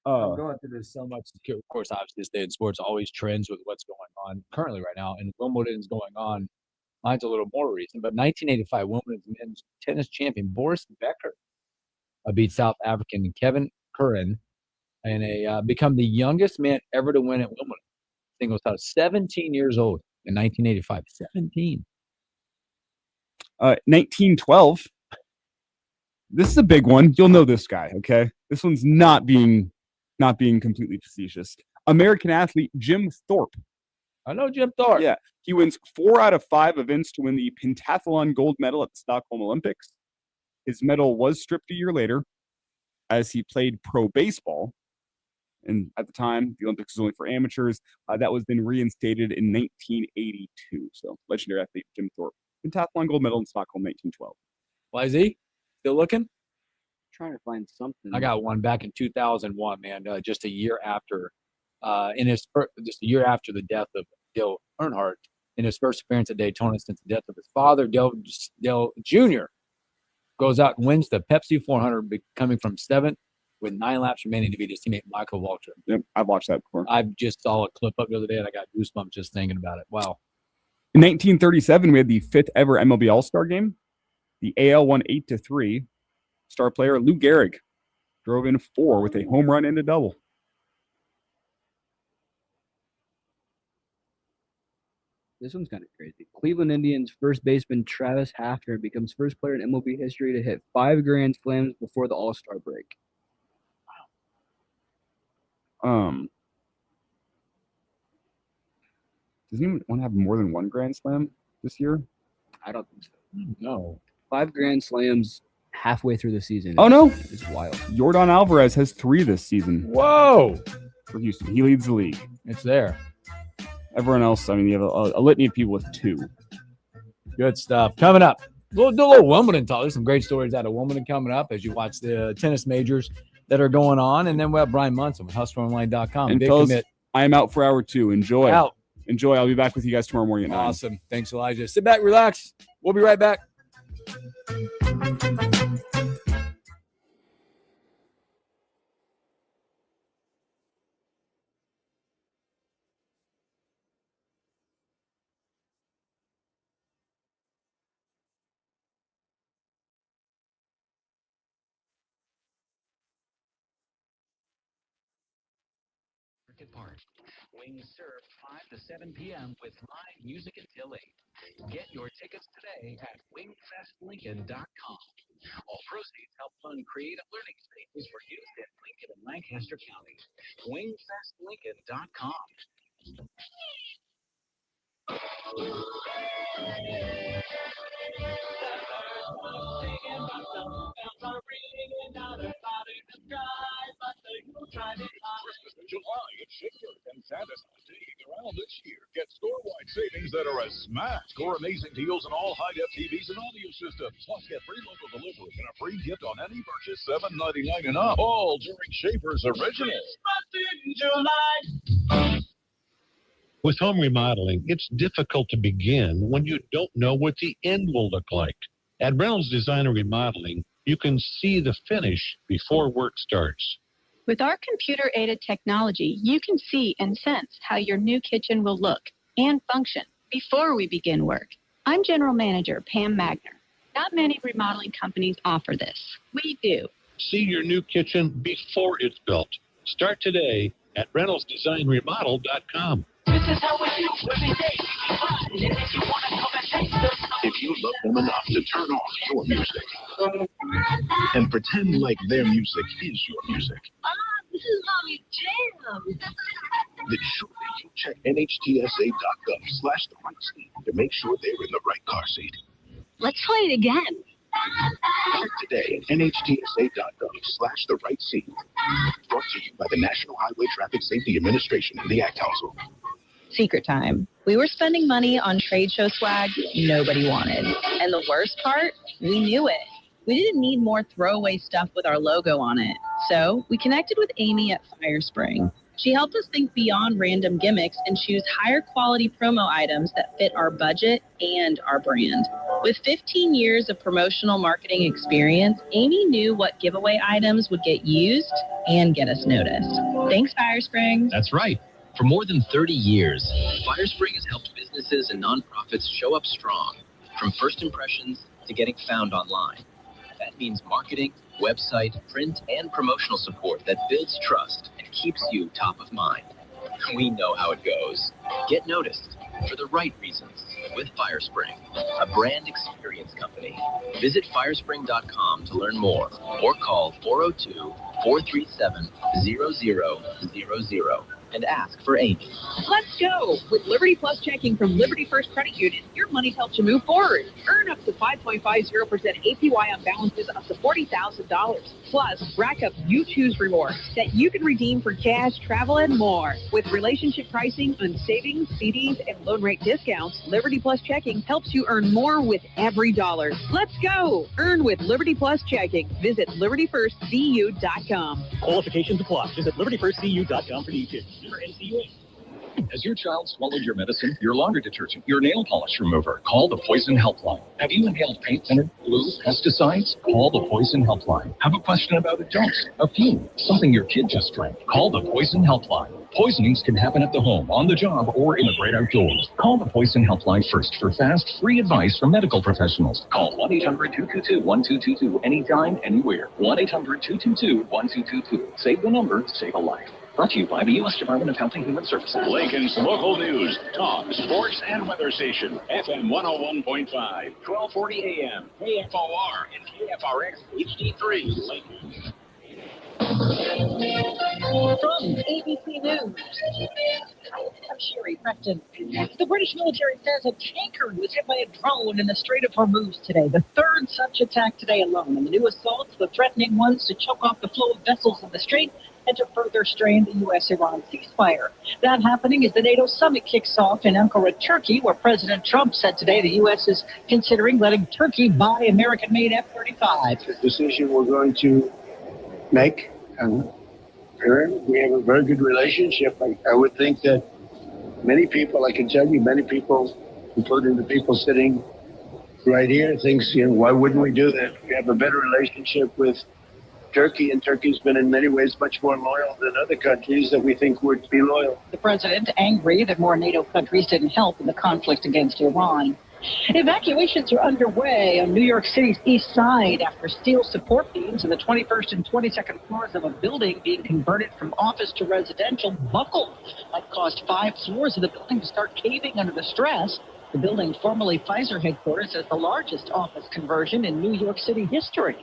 going through this so much. Of course, obviously, this day in sports always trends with what's going on currently right now, and Wimbledon's going on. Mine's a little more recent, but 1985 Wimbledon's men's tennis champion Boris Becker beat South African Kevin Curran and become the youngest man ever to win at Wimbledon. Singles title, 17 years old in 1985. 17. 1912. This is a big one. You'll know this guy, okay? This one's not being completely facetious. American athlete Jim Thorpe. I know Jim Thorpe. Yeah. He wins 4 out of 5 events to win the pentathlon gold medal at the Stockholm Olympics. His medal was stripped a year later as he played pro baseball. And at the time, the Olympics was only for amateurs. That was then reinstated in 1982. So, legendary athlete Jim Thorpe. Pentathlon gold medal in Stockholm, 1912. YZ? Still looking? Trying to find something. I got one back in 2001, man. Just a year after, just a year after the death of Dale Earnhardt, in his first appearance at Daytona since the death of his father, Dale Jr. goes out and wins the Pepsi 400, becoming from 7th with 9 laps remaining to beat his teammate Michael Waltrip. Yep, I've watched that before. I just saw a clip up the other day, and I got goosebumps just thinking about it. Wow. In 1937, we had the 5th ever MLB All-Star game. The AL won 8-3. Star player Lou Gehrig drove in 4 with a home run and a double. This one's kind of crazy. Cleveland Indians first baseman Travis Hafner becomes first player in MLB history to hit 5 grand slams before the All-Star break. Does anyone want to have more than 1 grand slam this year? I don't think so. No. 5 grand slams halfway through the season. Oh, no. It's wild. Yordan Alvarez has 3 this season. Whoa. For Houston. He leads the league. It's there. Everyone else, I mean, you have a litany of people with 2. Good stuff. Coming up, we'll do a little Wimbledon talk. There's some great stories out of Wimbledon coming up as you watch the tennis majors that are going on. And then we'll have Brian Munson with HustleOnline.com. And Big fellas, commit. I am out for hour 2. Enjoy. Out. Enjoy. I'll be back with you guys tomorrow morning at 9. Awesome. Thanks, Elijah. Sit back, relax. We'll be right back. Market Park. Wings serve 5 to 7 p.m. with live music until 8. Get your tickets today at wingfestlincoln.com. All proceeds help fund creative learning spaces for youth in Lincoln and Lancaster counties. wingfestlincoln.com. Christmas in July at Shaker and Santa's taking around this year. Get store-wide savings that are a smash. Score amazing deals on all high-def TVs and audio systems. Plus, get free local delivery and a free gift on any purchase $7.99 and up. All during Shaver's Original. In July. With home remodeling, it's difficult to begin when you don't know what the end will look like. At Reynolds Design and Remodeling, you can see the finish before work starts. With our computer-aided technology, you can see and sense how your new kitchen will look and function before we begin work. I'm General Manager Pam Magner. Not many remodeling companies offer this. We do. See your new kitchen before it's built. Start today at reynoldsdesignremodel.com. This is how we do every day. And if you want to come and taste them. If you love them enough to turn off your music and pretend like their music is your music, This is Mommy's jam. then surely you check nhtsa.gov/the right seat to make sure they're in the right car seat. Let's play it again. Check today at nhtsa.gov/the right seat. Brought to you by the National Highway Traffic Safety Administration and the Ad Council. Secret time. We were spending money on trade show swag nobody wanted. And the worst part, we knew it. We didn't need more throwaway stuff with our logo on it. So we connected with Amy at Firespring. She helped us think beyond random gimmicks and choose higher quality promo items that fit our budget and our brand. With 15 years of promotional marketing experience, Amy knew what giveaway items would get used and get us noticed. Thanks, Firespring. That's right. For more than 30 years, Firespring has helped businesses and nonprofits show up strong, from first impressions to getting found online. That means marketing, website, print, and promotional support that builds trust and keeps you top of mind. We know how it goes. Get noticed for the right reasons with Firespring, a brand experience company. Visit firespring.com to learn more or call 402-437-0000 and ask for Amy. Let's go! With Liberty Plus checking from Liberty First Credit Union, your money helps you move forward. Earn up to 5.50% APY on balances up to $40,000. Plus, rack up You Choose rewards that you can redeem for cash, travel, and more. With relationship pricing on savings, CDs, and loan rate discounts, Liberty Plus checking helps you earn more with every dollar. Let's go! Earn with Liberty Plus checking. Visit LibertyFirstCU.com. Qualifications apply. Visit LibertyFirstCU.com for details. Has your child swallowed your medicine, your laundry detergent, your nail polish remover? Call the Poison Helpline. Have you inhaled paint thinner, glue, pesticides? Call the Poison Helpline. Have a question about a dose, a fume, something your kid just drank? Call the Poison Helpline. Poisonings can happen at the home, on the job, or in the great outdoors. Call the Poison Helpline first for fast, free advice from medical professionals. Call 1-800-222-1222 anytime, anywhere. 1-800-222-1222. Save the number, save a life. Brought to you by the U.S. Department of Health and Human Services. Lincoln's local news, talk, sports, and weather station. FM 101.5, 1240 AM, KFOR, and KFRX HD3, Lincoln. From ABC News, I'm Sherry Preston. The British military says a tanker was hit by a drone in the Strait of Hormuz today, the third such attack today alone. And the new assaults, the threatening ones to choke off the flow of vessels in the strait and to further strain the U.S.-Iran ceasefire. That happening as the NATO summit kicks off in Ankara, Turkey, where President Trump said today the U.S. is considering letting Turkey buy American-made F-35. The decision we're going to make, and we have a very good relationship. I would think that many people, I can tell you, many people, including the people sitting right here, thinks, why wouldn't we do that? We have a better relationship with Turkey, and Turkey's been in many ways much more loyal than other countries that we think would be loyal. The president angry that more NATO countries didn't help in the conflict against Iran. Evacuations are underway on New York City's east side after steel support beams in the 21st and 22nd floors of a building being converted from office to residential buckled. That caused 5 floors of the building to start caving under the stress. The building, formerly Pfizer headquarters, is the largest office conversion in New York City history.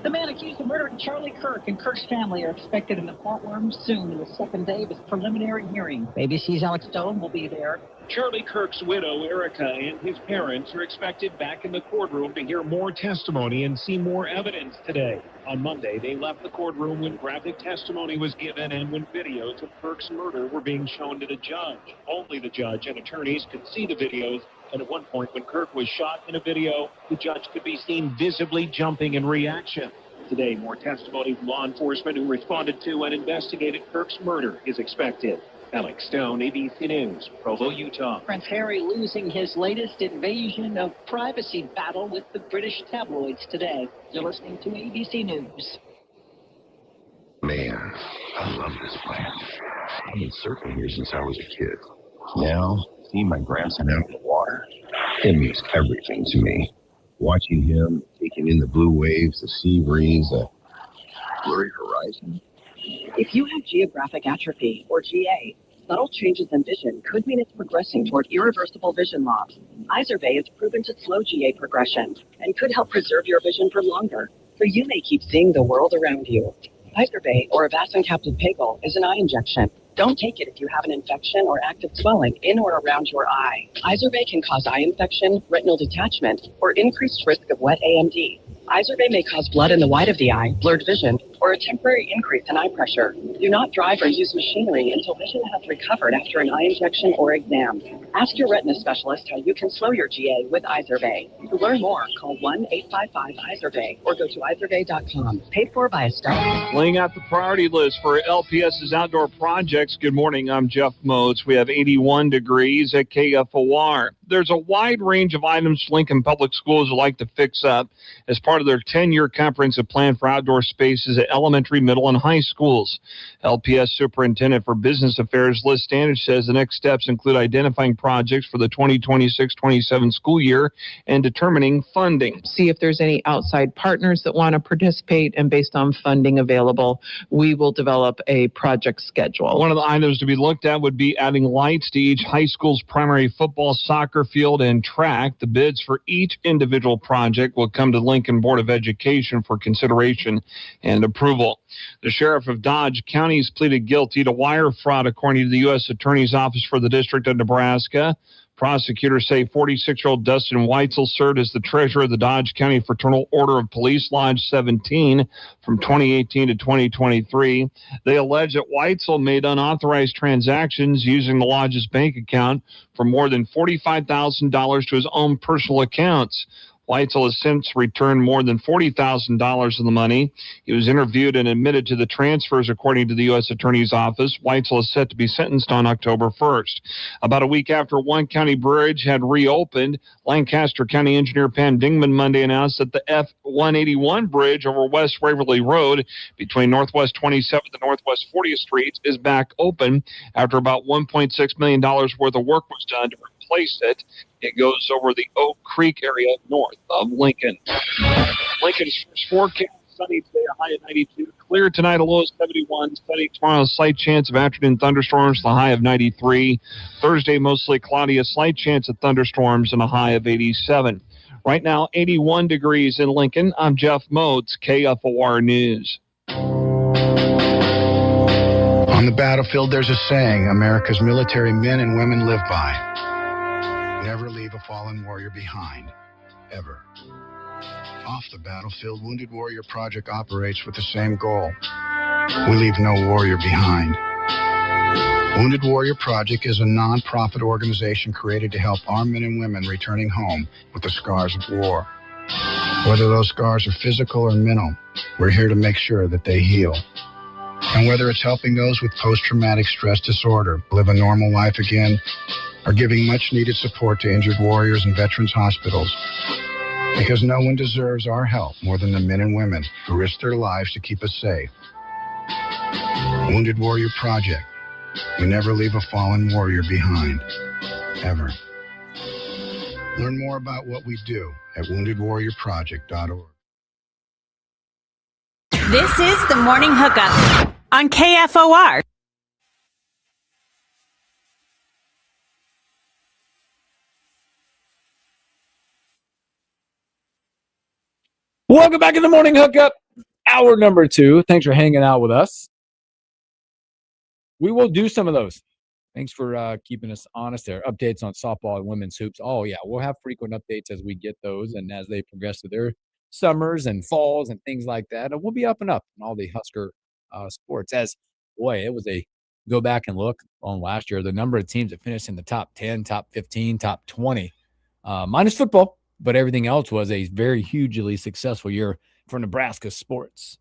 The man accused of murdering Charlie Kirk and Kirk's family are expected in the courtroom soon in the second day of his preliminary hearing. ABC's Alex Stone will be there. Charlie Kirk's widow, Erica, and his parents are expected back in the courtroom to hear more testimony and see more evidence today. On Monday, they left the courtroom when graphic testimony was given and when videos of Kirk's murder were being shown to the judge. Only the judge and attorneys could see the videos, and at one point when Kirk was shot in a video, the judge could be seen visibly jumping in reaction. Today, more testimony from law enforcement who responded to and investigated Kirk's murder is expected. Alex Stone, ABC News, Provo, Utah. Prince Harry losing his latest invasion of privacy battle with the British tabloids today. You're listening to ABC News. Man, I love this place. I've been surfing here since I was a kid. Now, seeing my grandson out in the water, it means everything to me. Watching him, taking in the blue waves, the sea breeze, the blurry horizon. If you have geographic atrophy, or GA, subtle changes in vision could mean it's progressing toward irreversible vision loss. Izervay is proven to slow GA progression and could help preserve your vision for longer, so you may keep seeing the world around you. Izervay, or avastin-capsid pegol, is an eye injection. Don't take it if you have an infection or active swelling in or around your eye. Izervay can cause eye infection, retinal detachment, or increased risk of wet AMD. Izervay may cause blood in the white of the eye, blurred vision, or a temporary increase in eye pressure. Do not drive or use machinery until vision has recovered after an eye injection or exam. Ask your retina specialist how you can slow your GA with Izervay. To learn more, call 1-855-IZERVAY or go to izervay.com. Paid for by Astellas. Laying out the priority list for LPS's outdoor projects. Good morning, I'm Jeff Moats. We have 81 degrees at KFOR. There's a wide range of items Lincoln Public Schools would like to fix up as part of their 10-year comprehensive plan for outdoor spaces at elementary, middle, and high schools. LPS Superintendent for Business Affairs Liz Standish says the next steps include identifying projects for the 2026-27 school year and determining funding. See if there's any outside partners that want to participate, and based on funding available, we will develop a project schedule. One of the items to be looked at would be adding lights to each high school's primary football, soccer field, and track. The bids for each individual project will come to Lincoln Board of Education for consideration and approval. The sheriff of Dodge County has pleaded guilty to wire fraud, according to the U.S. Attorney's Office for the District of Nebraska. Prosecutors say 46-year-old Dustin Weitzel served as the treasurer of the Dodge County Fraternal Order of Police Lodge 17 from 2018 to 2023. They allege that Weitzel made unauthorized transactions using the lodge's bank account for more than $45,000 to his own personal accounts. Weitzel has since returned more than $40,000 of the money. He was interviewed and admitted to the transfers, according to the U.S. Attorney's Office. Weitzel is set to be sentenced on October 1st. About a week after one county bridge had reopened, Lancaster County Engineer Pam Dingman Monday announced that the F-181 bridge over West Waverly Road between Northwest 27th and Northwest 40th Streets is back open after about $1.6 million worth of work was done to replace it. It goes over the Oak Creek area north of Lincoln. Lincoln's first forecast, sunny today, a high of 92. Clear tonight, a low of 71. Sunny tomorrow, a slight chance of afternoon thunderstorms, the high of 93. Thursday, mostly cloudy, a slight chance of thunderstorms, and a high of 87. Right now, 81 degrees in Lincoln. I'm Jeff Moats, KFOR News. On the battlefield, there's a saying America's military men and women live by. Never leave a fallen warrior behind, ever. Off the battlefield, Wounded Warrior Project operates with the same goal. We leave no warrior behind. Wounded Warrior Project is a non-profit organization created to help our men and women returning home with the scars of war. Whether those scars are physical or mental, we're here to make sure that they heal. And whether it's helping those with post-traumatic stress disorder live a normal life again, or giving much-needed support to injured warriors and veterans hospitals. Because no one deserves our help more than the men and women who risk their lives to keep us safe. Wounded Warrior Project. We never leave a fallen warrior behind. Ever. Learn more about what we do at woundedwarriorproject.org. This is the Morning Hookup on KFOR. Welcome back in the Morning Hookup, hour number 2. Thanks for hanging out with us. We will do some of those. Thanks for keeping us honest there. Updates on softball and women's hoops. Oh, yeah, we'll have frequent updates as we get those and as they progress through their summers and falls and things like that. And we'll be up and up in all the Husker sports. As, boy, it was a go back and look on last year. The number of teams that finished in the top 10, top 15, top 20, minus football. But everything else was a very hugely successful year for Nebraska sports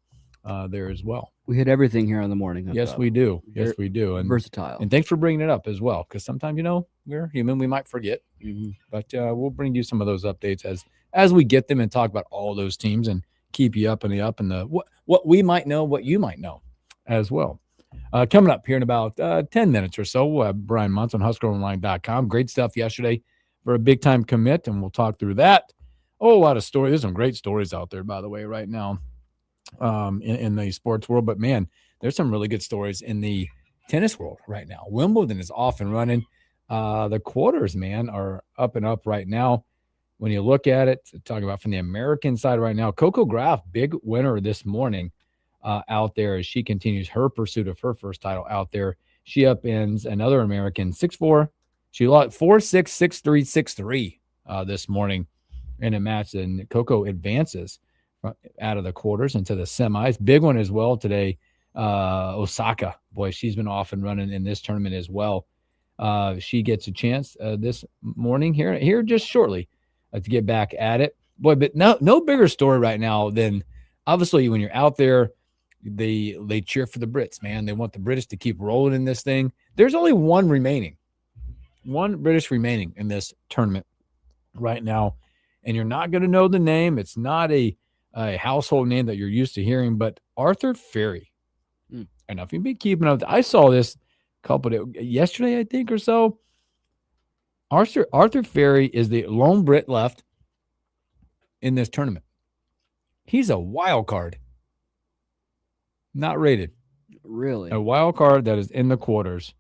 there as well. We hit everything here on the Morning Hookup. Yes, we do. Yes, we do. And versatile. And thanks for bringing it up as well, because sometimes, we're human. We might forget. Mm-hmm. But we'll bring you some of those updates as we get them and talk about all those teams and keep you up and the what we might know, what you might know as well. Coming up here in about 10 minutes or so, we'll have Brian Muntz on HuskerOnline.com. Great stuff yesterday for a big-time commit, and we'll talk through that. Oh, a lot of stories. There's some great stories out there, by the way, right now in the sports world. But, man, there's some really good stories in the tennis world right now. Wimbledon is off and running. The quarters, man, are up and up right now. When you look at it, talking about from the American side right now, Coco Gauff, big winner this morning out there as she continues her pursuit of her first title out there. She upends another American 6-4. She lost 4-6, 6-3, 6-3 this morning in a match, and Coco advances out of the quarters into the semis. Big one as well today. Osaka, boy, she's been off and running in this tournament as well. She gets a chance this morning here just shortly to get back at it. Boy, but no bigger story right now than obviously when you're out there, they cheer for the Brits, man. They want the British to keep rolling in this thing. There's only one British remaining in this tournament right now, and you're not going to know the name. It's not a household name that you're used to hearing, but Arthur Ferry. And if you've been keeping up, I saw this yesterday, I think, or so. Arthur Ferry is the lone Brit left in this tournament. He's a wild card. Not rated. Really? A wild card that is in the quarters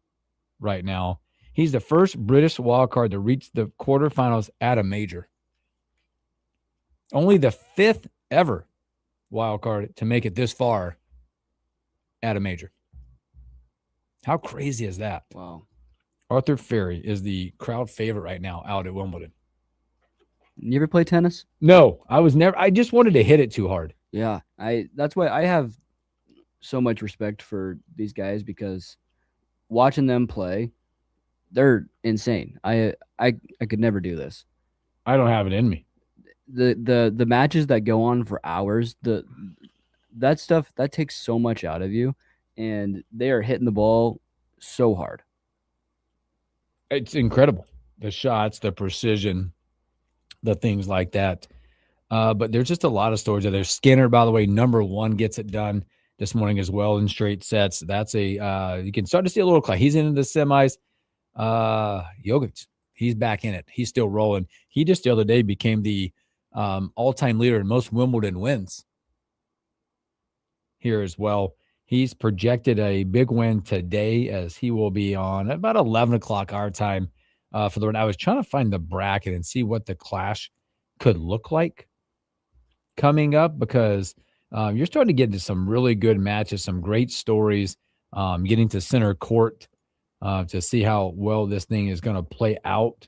right now. He's the first British wild card to reach the quarterfinals at a major. Only the 5th ever wild card to make it this far at a major. How crazy is that? Wow. Arthur Ferry is the crowd favorite right now out at Wimbledon. You ever play tennis? No, I just wanted to hit it too hard. Yeah, that's why I have so much respect for these guys, because watching them play, they're insane. I could never do this. I don't have it in me. The matches that go on for hours, that stuff that takes so much out of you, and they are hitting the ball so hard. It's incredible. The shots, the precision, the things like that. But there's just a lot of stories there. Skinner, by the way, number 1, gets it done this morning as well in straight sets. That's you can start to see a little clock. He's into the semis. Jokic, he's back in it. He's still rolling. He just the other day became the all-time leader in most Wimbledon wins here as well. He's projected a big win today, as he will be on at about 11 o'clock our time for the run. I was trying to find the bracket and see what the clash could look like coming up, because you're starting to get into some really good matches, some great stories, getting to center court to see how well this thing is going to play out.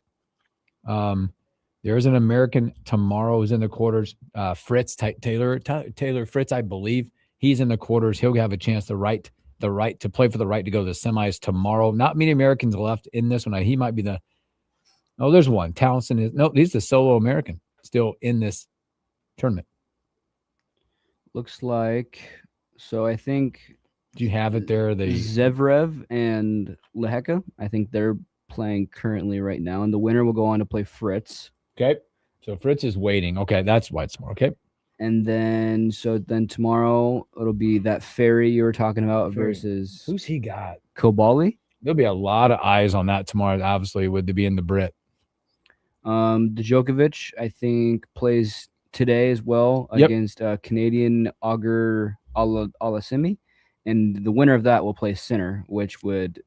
There's an American tomorrow who's in the quarters. Fritz Taylor Fritz, I believe. He's in the quarters. He'll have a chance to play for the right to go to the semis tomorrow. Not many Americans left in this one. He might be there's one. Townsend he's the solo American still in this tournament. Looks like, so I think. Do you have it there? Zverev and Lehecka, I think they're playing currently right now, and the winner will go on to play Fritz. Okay. So Fritz is waiting. Okay, that's why it's more. Okay. And then tomorrow it'll be that Ferry you were talking about versus who's he got? Kobali. There'll be a lot of eyes on that tomorrow, obviously, with being the Brit. Djokovic, I think, plays today as well against Canadian Auger Alasimi, and the winner of that will play Sinner, which would,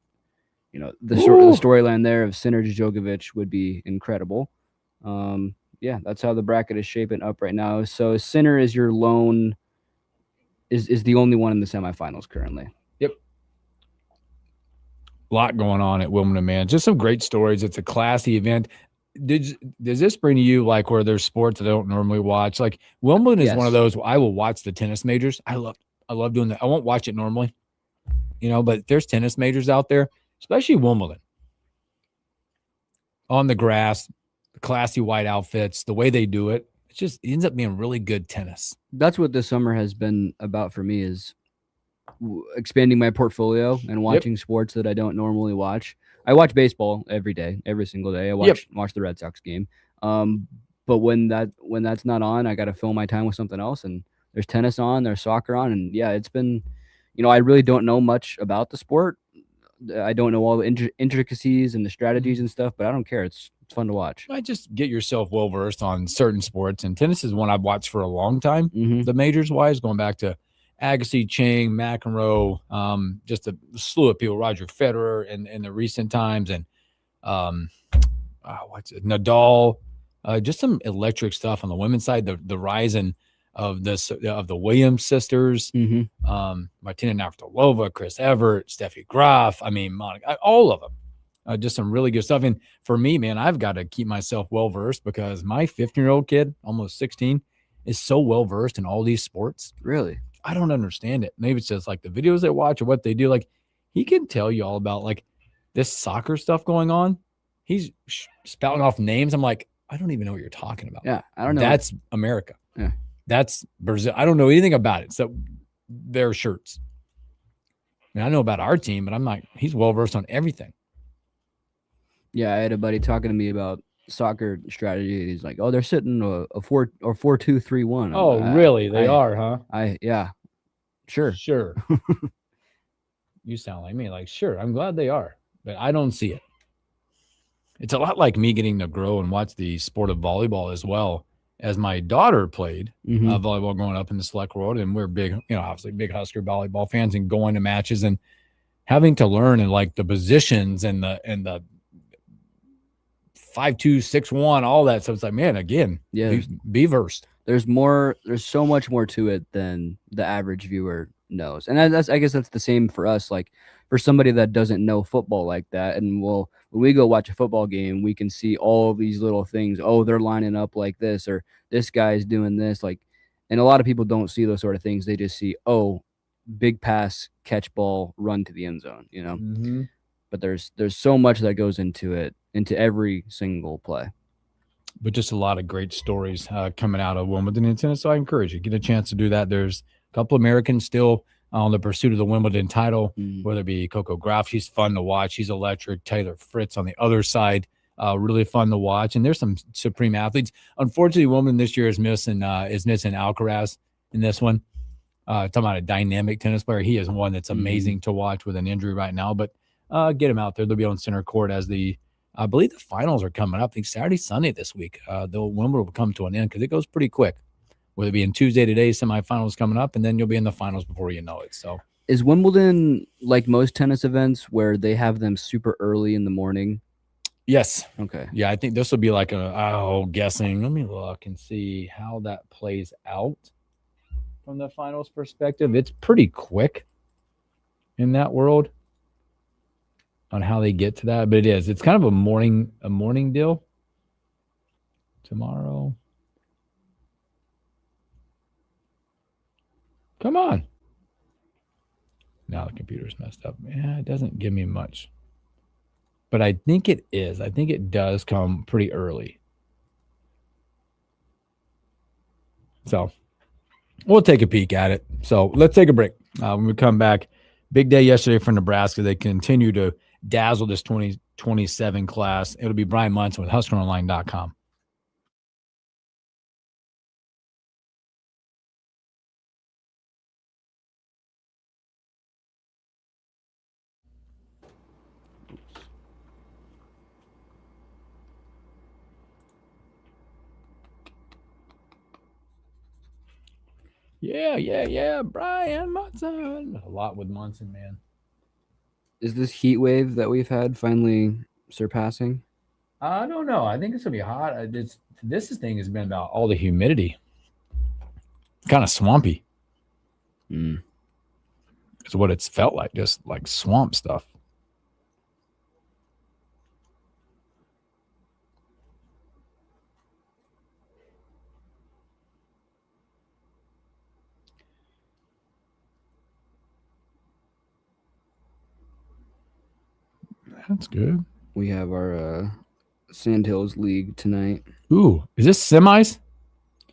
the storyline there of Sinner Djokovic would be incredible. Yeah, that's how the bracket is shaping up right now. So Sinner is your lone, is the only one in the semifinals currently. Yep. A lot going on at Wimbledon, man. Just some great stories. It's a classy event. Does this bring to you like where there's sports that I don't normally watch? Like Wimbledon is one of those I will watch the tennis majors. I love doing that. I won't watch it normally, but there's tennis majors out there, especially Wimbledon. On the grass, the classy white outfits, the way they do it, it ends up being really good tennis. That's what this summer has been about for me, is expanding my portfolio and watching sports that I don't normally watch. I watch baseball every day, every single day. I watch the Red Sox game. But when that's not on, I got to fill my time with something else. And there's tennis on, there's soccer on, and yeah, it's been, I really don't know much about the sport. I don't know all the intricacies and the strategies and stuff, but I don't care. It's fun to watch. I just get yourself well versed on certain sports, and tennis is one I've watched for a long time. The majors wise, going back to Agassi, Chang, McEnroe, just a slew of people, Roger Federer in the recent times, and Nadal, just some electric stuff on the women's side. The rise of the Williams sisters, Martina Navratilova, Chris Evert, Steffi Graf. I mean, Monica, all of them. Just some really good stuff. And for me, man, I've got to keep myself well versed because my 15-year-old kid, almost 16, is so well versed in all these sports. Really? I don't understand it. Maybe it's just like the videos they watch or what they do. Like he can tell you all about like this soccer stuff going on. He's spouting off names. I'm like, I don't even know what you're talking about. Yeah, I don't know. That's America. Yeah. That's Brazil. I don't know anything about it. So their shirts. I mean, I know about our team, but I'm not. He's well versed on everything. Yeah, I had a buddy talking to me about soccer strategy. And he's like, "Oh, they're sitting a 4-2-3-1." Oh, really? They are, huh? Yeah, sure. You sound like me. Like, sure. I'm glad they are, but I don't see it. It's a lot like me getting to grow and watch the sport of volleyball as well. As my daughter played volleyball growing up in the select world, and we're big, obviously big Husker volleyball fans, and going to matches and having to learn and like the positions and the 5-2, 6-1, all that. So it's like, man, again, be versed. There's so much more to it than the average viewer knows. And I guess that's the same for us. Like for somebody that doesn't know football like that, and when we go watch a football game, we can see all of these little things. Oh, they're lining up like this, or this guy's doing this. Like, and a lot of people don't see those sort of things. They just see, oh, big pass, catch ball, run to the end zone, But there's so much that goes into it, into every single play. But just a lot of great stories coming out of Wimbledon and tennis. So I encourage you, get a chance to do that. There's a couple Americans still on the pursuit of the Wimbledon title, whether it be Coco Graf. She's fun to watch. She's electric. Taylor Fritz on the other side, really fun to watch. And there's some supreme athletes. Unfortunately, Wimbledon this year is missing Alcaraz in this one. Talking about a dynamic tennis player. He is one that's amazing to watch with an injury right now. But get him out there. They'll be on center court as I believe the finals are coming up. I think Saturday, Sunday this week. The Wimbledon will come to an end because it goes pretty quick. Whether it be in Tuesday today, semifinals coming up, and then you'll be in the finals before you know it. So, is Wimbledon like most tennis events where they have them super early in the morning? Yes. Okay. Yeah, I think this will be like guessing. Let me look and see how that plays out from the finals perspective. It's pretty quick in that world on how they get to that, but it's kind of a morning deal. Tomorrow. Come on. Now the computer's messed up. Yeah, it doesn't give me much. But I think it is. I think it does come pretty early. So we'll take a peek at it. So let's take a break. When we come back, big day yesterday for Nebraska. They continue to dazzle this 2027 class. It'll be Brian Munson with HuskerOnline.com. Yeah. Brian Munson. A lot with Munson, man. Is this heat wave that we've had finally surpassing? I don't know. I think it's gonna be hot. This thing has been about all the humidity. Kind of swampy. It's what it's felt like, just like swamp stuff. That's good. We have our Sandhills League tonight. Ooh, is this semis?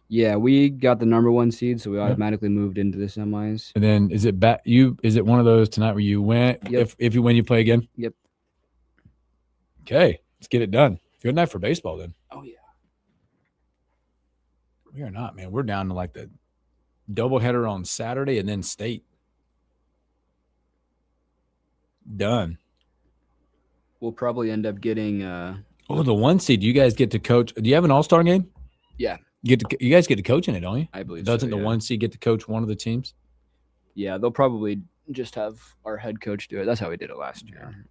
Yeah, we got the number 1 seed, so we automatically moved into the semis. And then is it is it one of those tonight where you win? Yep. If you win, you play again? Yep. Okay, let's get it done. Good night for baseball then. Oh, yeah. We are not, man. We're down to like the doubleheader on Saturday and then state. Done. We'll probably end up getting the 1 seed. You guys get to coach. Do you have an all-star game? Yeah. You guys get to coach in it, don't you? I believe Doesn't so, the 1 seed get to coach one of the teams? Yeah, they'll probably just have our head coach do it. That's how we did it last year.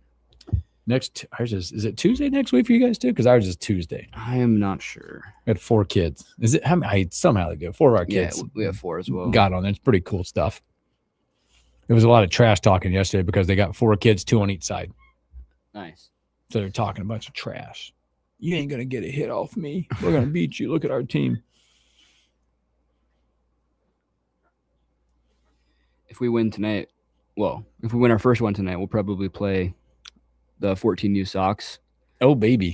Is it Tuesday next week for you guys too? Because ours is Tuesday. I am not sure. We had 4 kids. Is it how many? Somehow they go 4 of our kids. Yeah, we have 4 as well. Got on there. It's pretty cool stuff. There was a lot of trash talking yesterday because they got 4 kids, 2 on each side. Nice. So they're talking a bunch of trash. You ain't gonna get a hit off me. We're gonna beat you. Look at our team. If we win tonight, if we win our first one tonight, we'll probably play the 14U Sox. Oh, baby.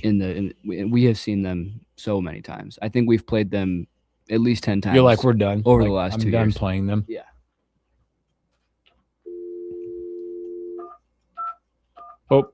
We have seen them so many times. I think we've played them at least 10 times. You're like, we're done. Over like, the last I'm 2 done years. playing them. Yeah. Up.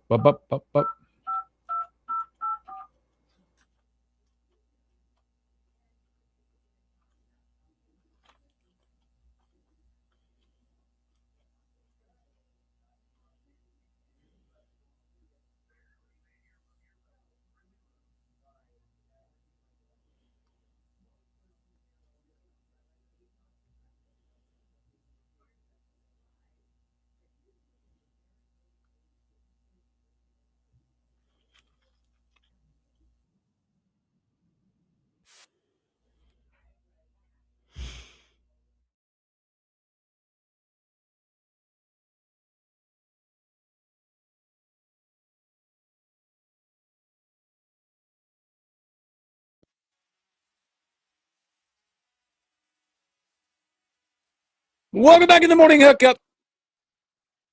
Welcome back in the morning hookup.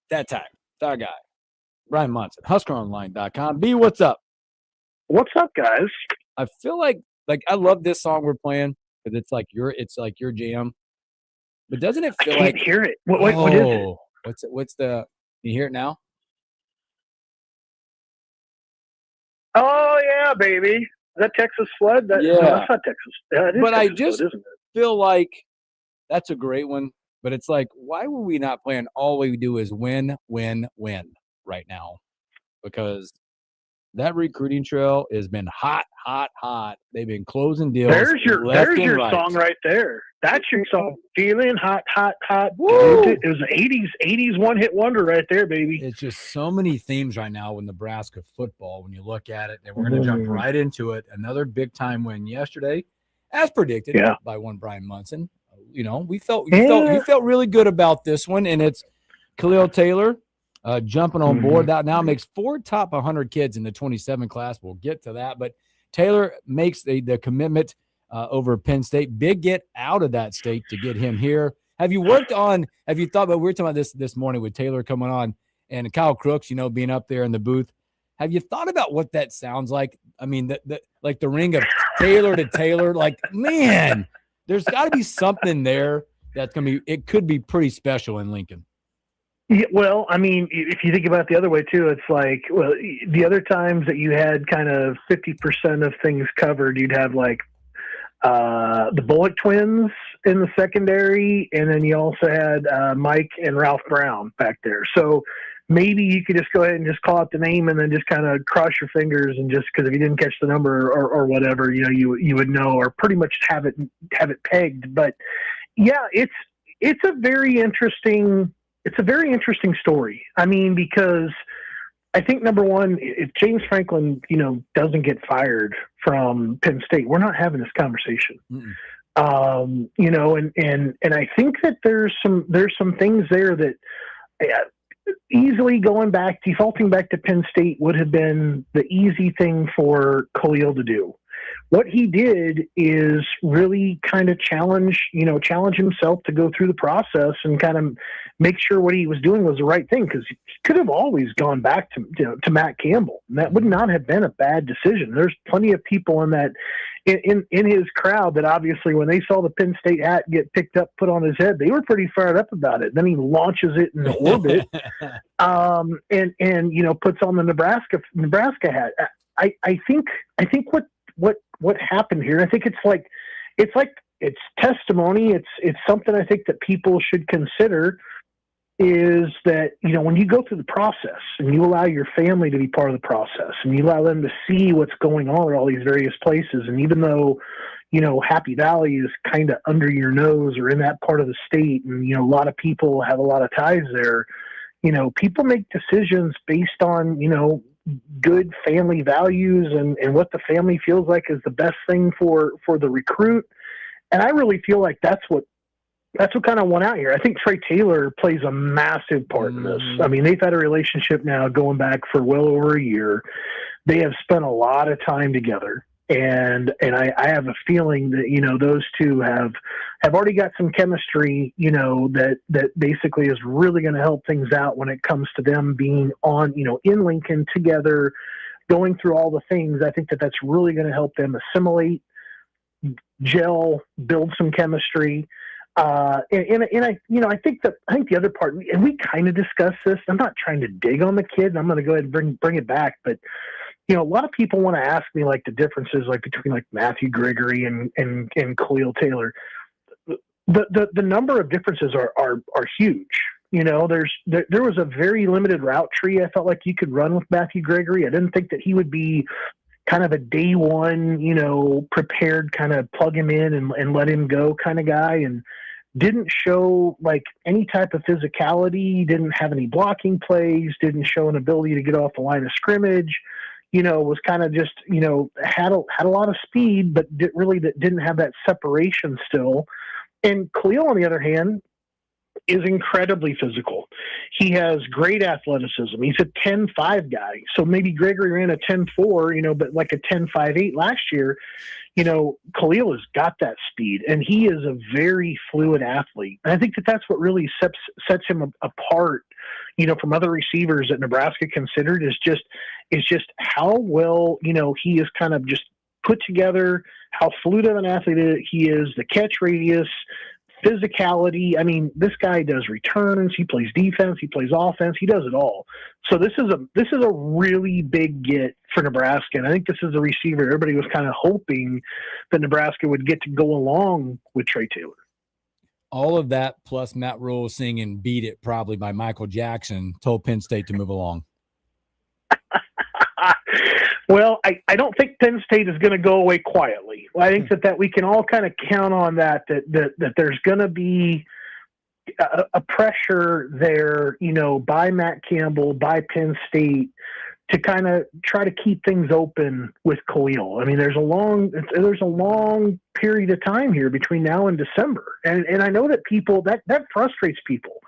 That time. It's our guy, Brian Munson, HuskerOnline.com. B, what's up? What's up, guys? I feel like I love this song we're playing because it's like your jam. But doesn't it feel I like can't hear it? What is it? What's the? You hear it now? Oh yeah, baby. Is that Texas Flood? No, that's not Texas. It is But I Texas just Flood, isn't it? feel like that's a great one. But it's like, why were we not playing? All we do is win, win, win right now, because that recruiting trail has been hot. They've been closing deals. There's your right. song right there. That's your song. Feeling hot. Woo! It was an 80s one-hit wonder right there, baby. It's just so many themes right now with Nebraska football when you look at it. And we're going to jump right into it. Another big-time win yesterday, as predicted by one Brian Munson. You know, we felt really good about this one, and it's Khalil Taylor jumping on board. That now makes 4 top 100 kids in the 27 class. We'll get to that, but Taylor makes the commitment over Penn State. Big get out of that state to get him here. Have you thought about, we were talking about this morning with Taylor coming on and Kyle Crooks, being up there in the booth. Have you thought about what that sounds like? I mean, like the ring of Taylor to Taylor, like, man, there's got to be something there that's going to be – it could be pretty special in Lincoln. Yeah, well, I mean, if you think about it the other way, too, it's like, well, the other times that you had kind of 50% of things covered, you'd have, like, the Bullock twins in the secondary, and then you also had Mike and Ralph Brown back there. So maybe you could just go ahead and just call out the name and then just kind of cross your fingers, and just because if you didn't catch the number or whatever, you would know, or pretty much have it pegged. But Yeah, it's a very interesting story. I mean, because I think number one, if James Franklin, doesn't get fired from Penn State, we're not having this conversation. And I think that there's some things there that easily defaulting back to Penn State would have been the easy thing for Khalil to do. What he did is really kind of challenge himself to go through the process and kind of make sure what he was doing was the right thing, because he could have always gone back to Matt Campbell. And that would not have been a bad decision. There's plenty of people in his crowd that obviously when they saw the Penn State hat get picked up, put on his head, they were pretty fired up about it. Then he launches it into orbit, and puts on the Nebraska hat. I think what happened here, I think it's testimony. It's something I think that people should consider, is that, when you go through the process and you allow your family to be part of the process and you allow them to see what's going on at all these various places. And even though, Happy Valley is kind of under your nose or in that part of the state, and, a lot of people have a lot of ties there, people make decisions based on, good family values and what the family feels like is the best thing for the recruit. And I really feel like that's what kind of went out here. I think Trey Taylor plays a massive part in this. I mean, they've had a relationship now going back for well over a year. They have spent a lot of time together. And I have a feeling that, those two have already got some chemistry, that basically is really going to help things out when it comes to them being on, in Lincoln together, going through all the things. I think that that's really going to help them assimilate, gel, build some chemistry. I think the other part, and we kind of discussed this, I'm not trying to dig on the kid, and I'm going to go ahead and bring it back, but a lot of people want to ask me the differences between Matthew Gregory and Khalil Taylor. The number of differences are huge. There was a very limited route tree I felt like you could run with Matthew Gregory. I didn't think that he would be kind of a day one, prepared kind of plug him in and let him go kind of guy, and didn't show any type of physicality, didn't have any blocking plays, didn't show an ability to get off the line of scrimmage. Was kind of just, had a lot of speed, but didn't have that separation still. And Khalil, on the other hand, is incredibly physical. He has great athleticism. He's a 10.5 guy. So maybe Gregory ran a 10.4, but like a 10.58 last year, Khalil has got that speed, and he is a very fluid athlete. And I think that that's what really sets him apart, from other receivers that Nebraska considered, is just how well, he is kind of just put together, how fluid of an athlete he is, the catch radius, physicality. I mean, this guy does returns, he plays defense, he plays offense, he does it all. So this is a really big get for Nebraska, and I think this is a receiver everybody was kind of hoping that Nebraska would get to go along with Trey Taylor. All of that plus Matt Rule singing "Beat It" probably by Michael Jackson told Penn State to move along. Well, I don't think Penn State is going to go away quietly. I think that we can all kind of count on that there's going to be a pressure there, by Matt Campbell, by Penn State, to kind of try to keep things open with Khalil. I mean, there's a long period of time here between now and December. And I know that people, that frustrates people,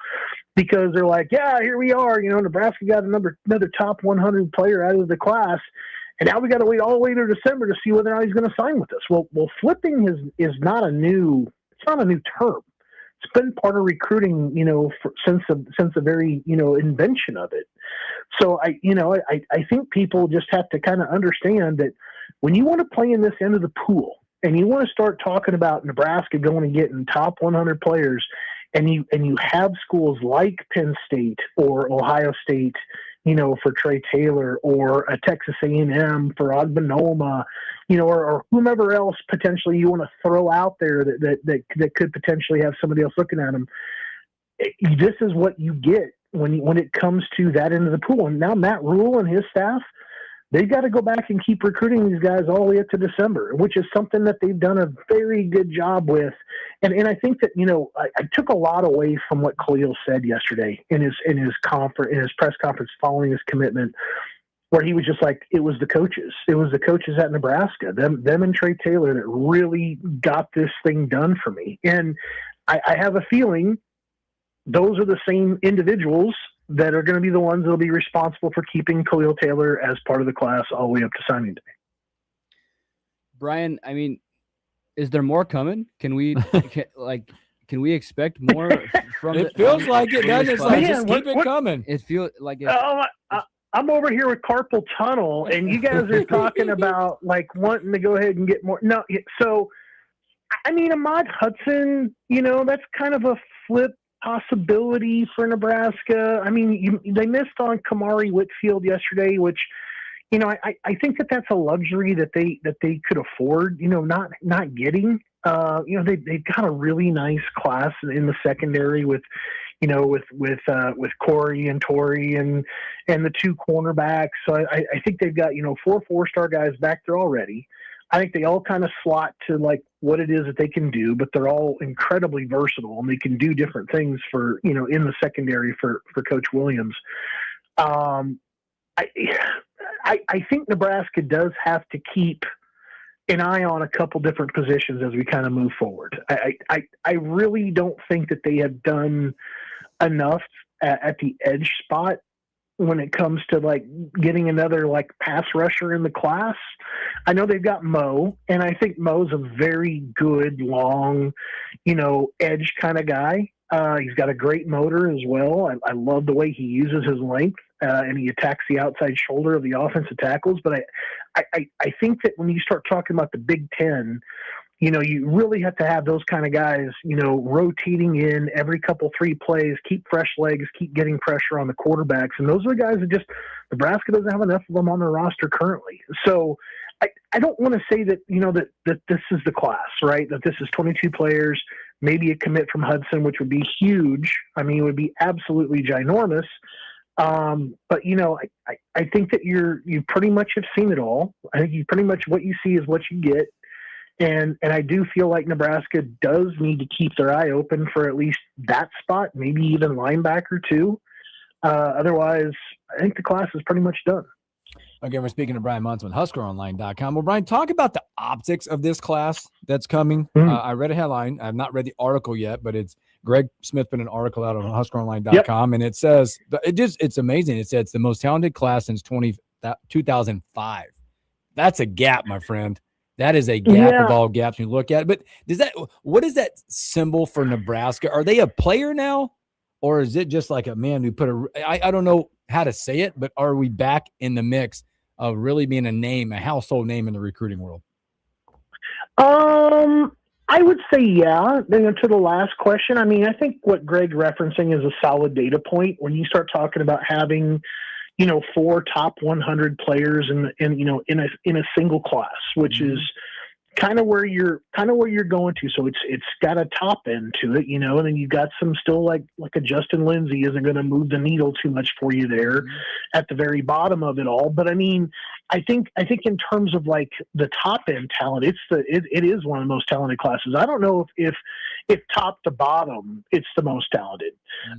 because they're like, yeah, here we are, Nebraska got another top 100 player out of the class, and now we got to wait all the way to December to see whether or not he's going to sign with us. Well, flipping is not a new term. It's been part of recruiting, since the very, invention of it. So I think people just have to kind of understand that when you want to play in this end of the pool and you want to start talking about Nebraska going and getting top 100 players, and you have schools like Penn State or Ohio State, for Trey Taylor, or a Texas A&M for Ogbanoma, or whomever else potentially you want to throw out there that could potentially have somebody else looking at them. This is what you get when it comes to that end of the pool. And now Matt Rule and his staff, they've got to go back and keep recruiting these guys all the way up to December, which is something that they've done a very good job with. And I think that, I took a lot away from what Khalil said yesterday in his press conference following his commitment, where he was just like, it was the coaches. It was the coaches at Nebraska, them and Trey Taylor, that really got this thing done for me. And I have a feeling those are the same individuals that are going to be the ones that will be responsible for keeping Khalil Taylor as part of the class all the way up to signing day. Brian, I mean, is there more coming? Can we expect more from it? Feels like it, doesn't it? Like, just keep it coming. It feels like I'm over here with carpal tunnel, and you guys are talking about like wanting to go ahead and get more. No, so I mean, Ahmad Hudson, that's kind of a flip possibility for Nebraska. I mean, they missed on Kamari Whitfield yesterday, which, I think that's a luxury that they could afford, not getting. They've got a really nice class in the secondary with Corey and Torrey and the two cornerbacks. So I think they've got, 4 4-star guys back there already. I think they all kind of slot to like what it is that they can do, but they're all incredibly versatile and they can do different things for, in the secondary for Coach Williams. I think Nebraska does have to keep an eye on a couple different positions as we kind of move forward. I really don't think that they have done enough at the edge spot when it comes to like getting another like pass rusher in the class. I know they've got Mo, and I think Mo's a very good long, edge kind of guy. He's got a great motor as well. I love the way he uses his length and he attacks the outside shoulder of the offensive tackles. But I think that when you start talking about the Big Ten, you really have to have those kind of guys, rotating in every couple 3 plays, keep fresh legs, keep getting pressure on the quarterbacks. And those are the guys that just Nebraska doesn't have enough of them on their roster currently. So I don't want to say that, that this is the class, right? That this is 22 players, maybe a commit from Hudson, which would be huge. I mean, it would be absolutely ginormous. But I think that you pretty much have seen it all. I think you pretty much what you see is what you get. And I do feel like Nebraska does need to keep their eye open for at least that spot, maybe even linebacker too. Otherwise, I think the class is pretty much done. Again, we're speaking to Brian Munson, HuskerOnline.com. Well, Brian, talk about the optics of this class that's coming. I read a headline. I've not read the article yet, but it's Greg Smith put an article out on HuskerOnline.com, and it says it's amazing. It says it's the most talented class since 2005. That's a gap, my friend. That is a gap of all gaps you look at. But what is that symbol for Nebraska? Are they a player now, or is it just like a man who put I don't know how to say it, but are we back in the mix of really being a household name in the recruiting world? I would say yeah. To the last question, I mean, I think what Greg's referencing is a solid data point when you start talking about having 4 top 100 players in a single class, which is kind of where you're going to. So it's got a top end to it, and then you've got some still like a Justin Lindsay isn't going to move the needle too much for you there at the very bottom of it all. But I mean, I think in terms of like the top end talent, it is one of the most talented classes. I don't know if top to bottom it's the most talented,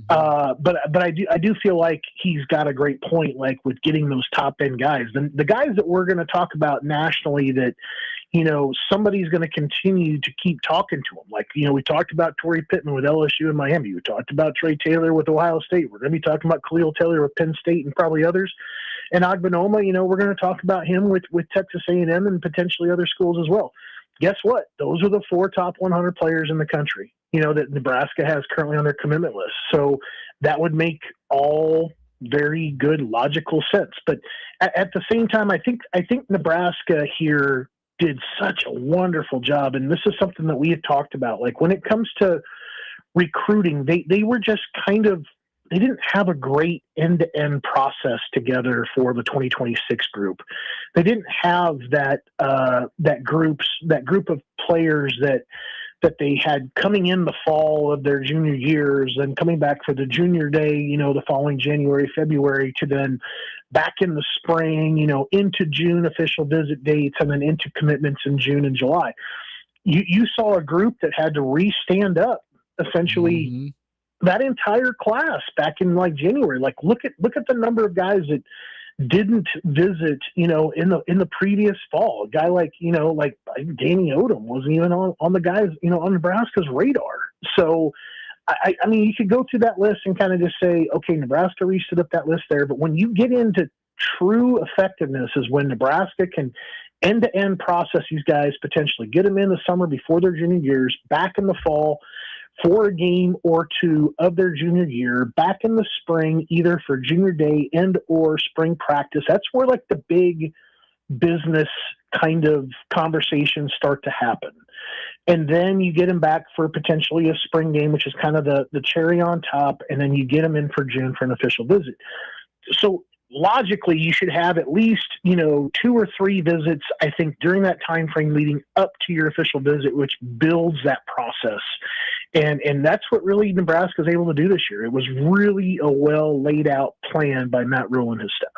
but I do feel like he's got a great point, like with getting those top end guys. The guys that we're going to talk about nationally that somebody's going to continue to keep talking to them. Like, we talked about Torrey Pittman with LSU and Miami. We talked about Trey Taylor with Ohio State. We're going to be talking about Khalil Taylor with Penn State and probably others. And Agbanoma, we're going to talk about him with Texas A&M and potentially other schools as well. Guess what? Those are the 4 top 100 players in the country, that Nebraska has currently on their commitment list. So that would make all very good logical sense. But at the same time, I think Nebraska here did such a wonderful job. And this is something that we had talked about. Like when it comes to recruiting, they were just they didn't have a great end-to-end process together for the 2026 group. They didn't have that group of players that that they had coming in the fall of their junior years and coming back for the junior day, the following January, February, to then back in the spring, into June official visit dates, and then into commitments in June and July. You saw a group that had to re-stand up essentially that entire class back in like January. Like look at the number of guys that didn't visit, in the previous fall. A guy like Danny Odom wasn't even on the guys, on Nebraska's radar. So, I mean, you could go through that list and kind of just say, okay, Nebraska restood up that list there. But when you get into true effectiveness is when Nebraska can end-to-end process these guys, potentially get them in the summer before their junior years, back in the fall for a game or two of their junior year, back in the spring, either for junior day and or spring practice. That's where like the big business kind of conversations start to happen. And then you get them back for potentially a spring game, which is kind of the cherry on top. And then you get them in for June for an official visit. So logically, you should have at least, 2 or 3 visits, I think, during that time frame leading up to your official visit, which builds that process. And that's what really Nebraska was able to do this year. It was really a well laid out plan by Matt Rule and his staff.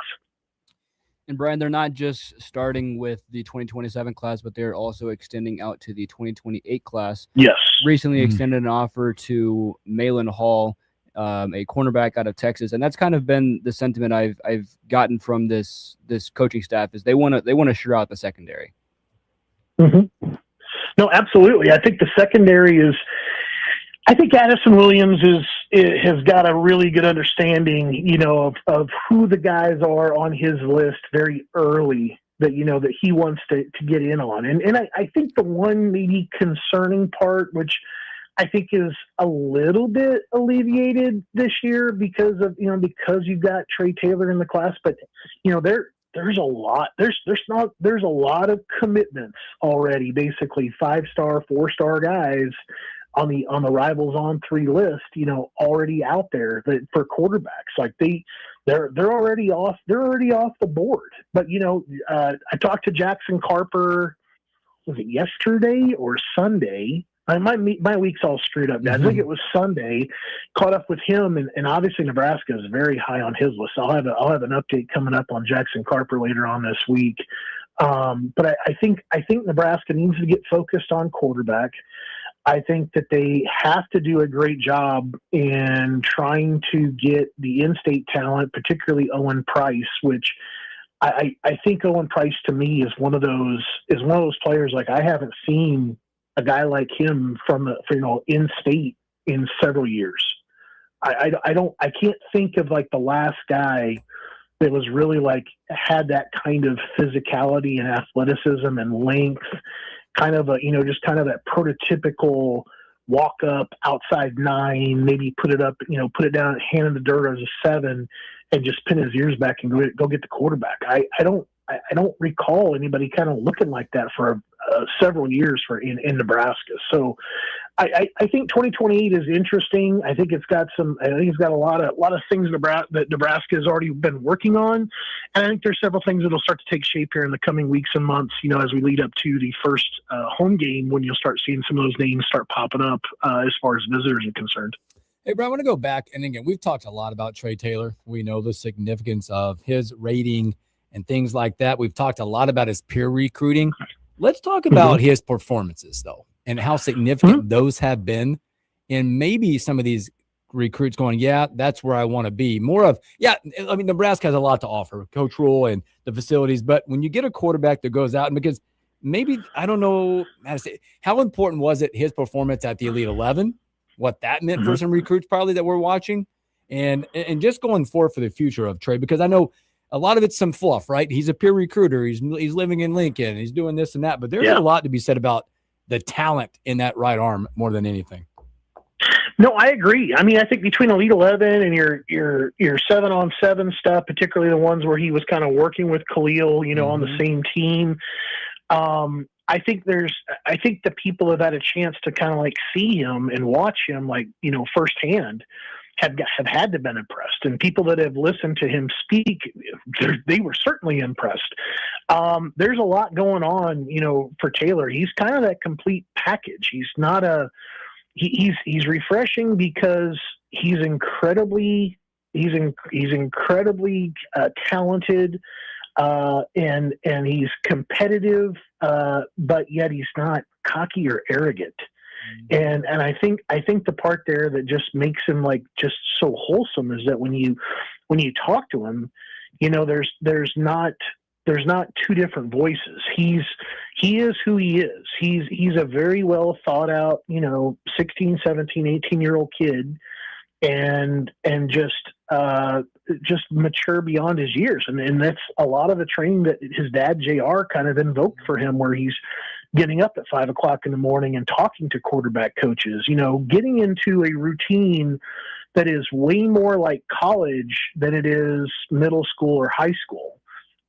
And Brian, they're not just starting with the 2027 class, but they're also extending out to the 2028 class. Yes. Recently extended an offer to Malin Hall, a cornerback out of Texas, and that's kind of been the sentiment I've gotten from this coaching staff is they want to shore out the secondary. Mm-hmm. No, absolutely. I think the secondary is. I think Addison Williams has got a really good understanding, of who the guys are on his list very early that, that he wants to get in on. And I think the one maybe concerning part, which I think is a little bit alleviated this year because you've got Trey Taylor in the class, but, there's a lot, there's a lot of commitments already, basically 5-star, 4-star guys on the Rivals on 3 list, already out there for quarterbacks. Like they're already off the board. But I talked to Jackson Carper, was it yesterday or Sunday? My week's all screwed up, guys. I think it was Sunday. Caught up with him, and obviously Nebraska is very high on his list. I'll have an update coming up on Jackson Carper later on this week. But I think Nebraska needs to get focused on quarterback. I think that they have to do a great job in trying to get the in-state talent, particularly Owen Price, which I think Owen Price to me is one of those players. Like I haven't seen a guy like him from in-state in several years. I can't think of like the last guy that was really like had that kind of physicality and athleticism and length. Kind of just kind of that prototypical walk up outside 9, maybe put it down, hand in the dirt as a 7, and just pin his ears back and go get the quarterback. I don't recall anybody kind of looking like that for several years in Nebraska. So I think 2028 is interesting. I think it's got a lot of things that Nebraska has already been working on, and I think there's several things that'll start to take shape here in the coming weeks and months. As we lead up to the first home game, when you'll start seeing some of those names start popping up as far as visitors are concerned. Hey, Brian, I want to go back, and again, we've talked a lot about Trey Taylor. We know the significance of his rating and things like that. We've talked a lot about his peer recruiting. Let's talk about his performances, though, and how significant those have been. And maybe some of these recruits going, yeah, that's where I want to be. More of, I mean, Nebraska has a lot to offer, Coach Rule and the facilities. But when you get a quarterback that goes out, and because maybe, I don't know how to say, how important was it, his performance at the Elite 11, what that meant for some recruits probably that we're watching, and just going forward for the future of Trey, because I know a lot of it's some fluff, right? He's a peer recruiter. He's living in Lincoln. He's doing this and that. But there's a lot to be said about the talent in that right arm more than anything. No, I agree. I mean, I think between Elite 11 and your 7-on-7 stuff, particularly the ones where he was kind of working with Khalil, on the same team, I think the people have had a chance to kind of like see him and watch him like, firsthand. Have had to been impressed, and people that have listened to him speak, they were certainly impressed. There's a lot going on, for Taylor. He's kind of that complete package. He's not he's refreshing because he's incredibly talented, and he's competitive, but yet he's not cocky or arrogant. And I think the part there that just makes him like just so wholesome is that when you talk to him, there's not two different voices. He is who he is. He's a very well thought out, 16, 17, 18-year-old kid, and just mature beyond his years. And that's a lot of the training that his dad, JR, kind of invoked for him, where he's getting up at 5:00 in the morning and talking to quarterback coaches, getting into a routine that is way more like college than it is middle school or high school.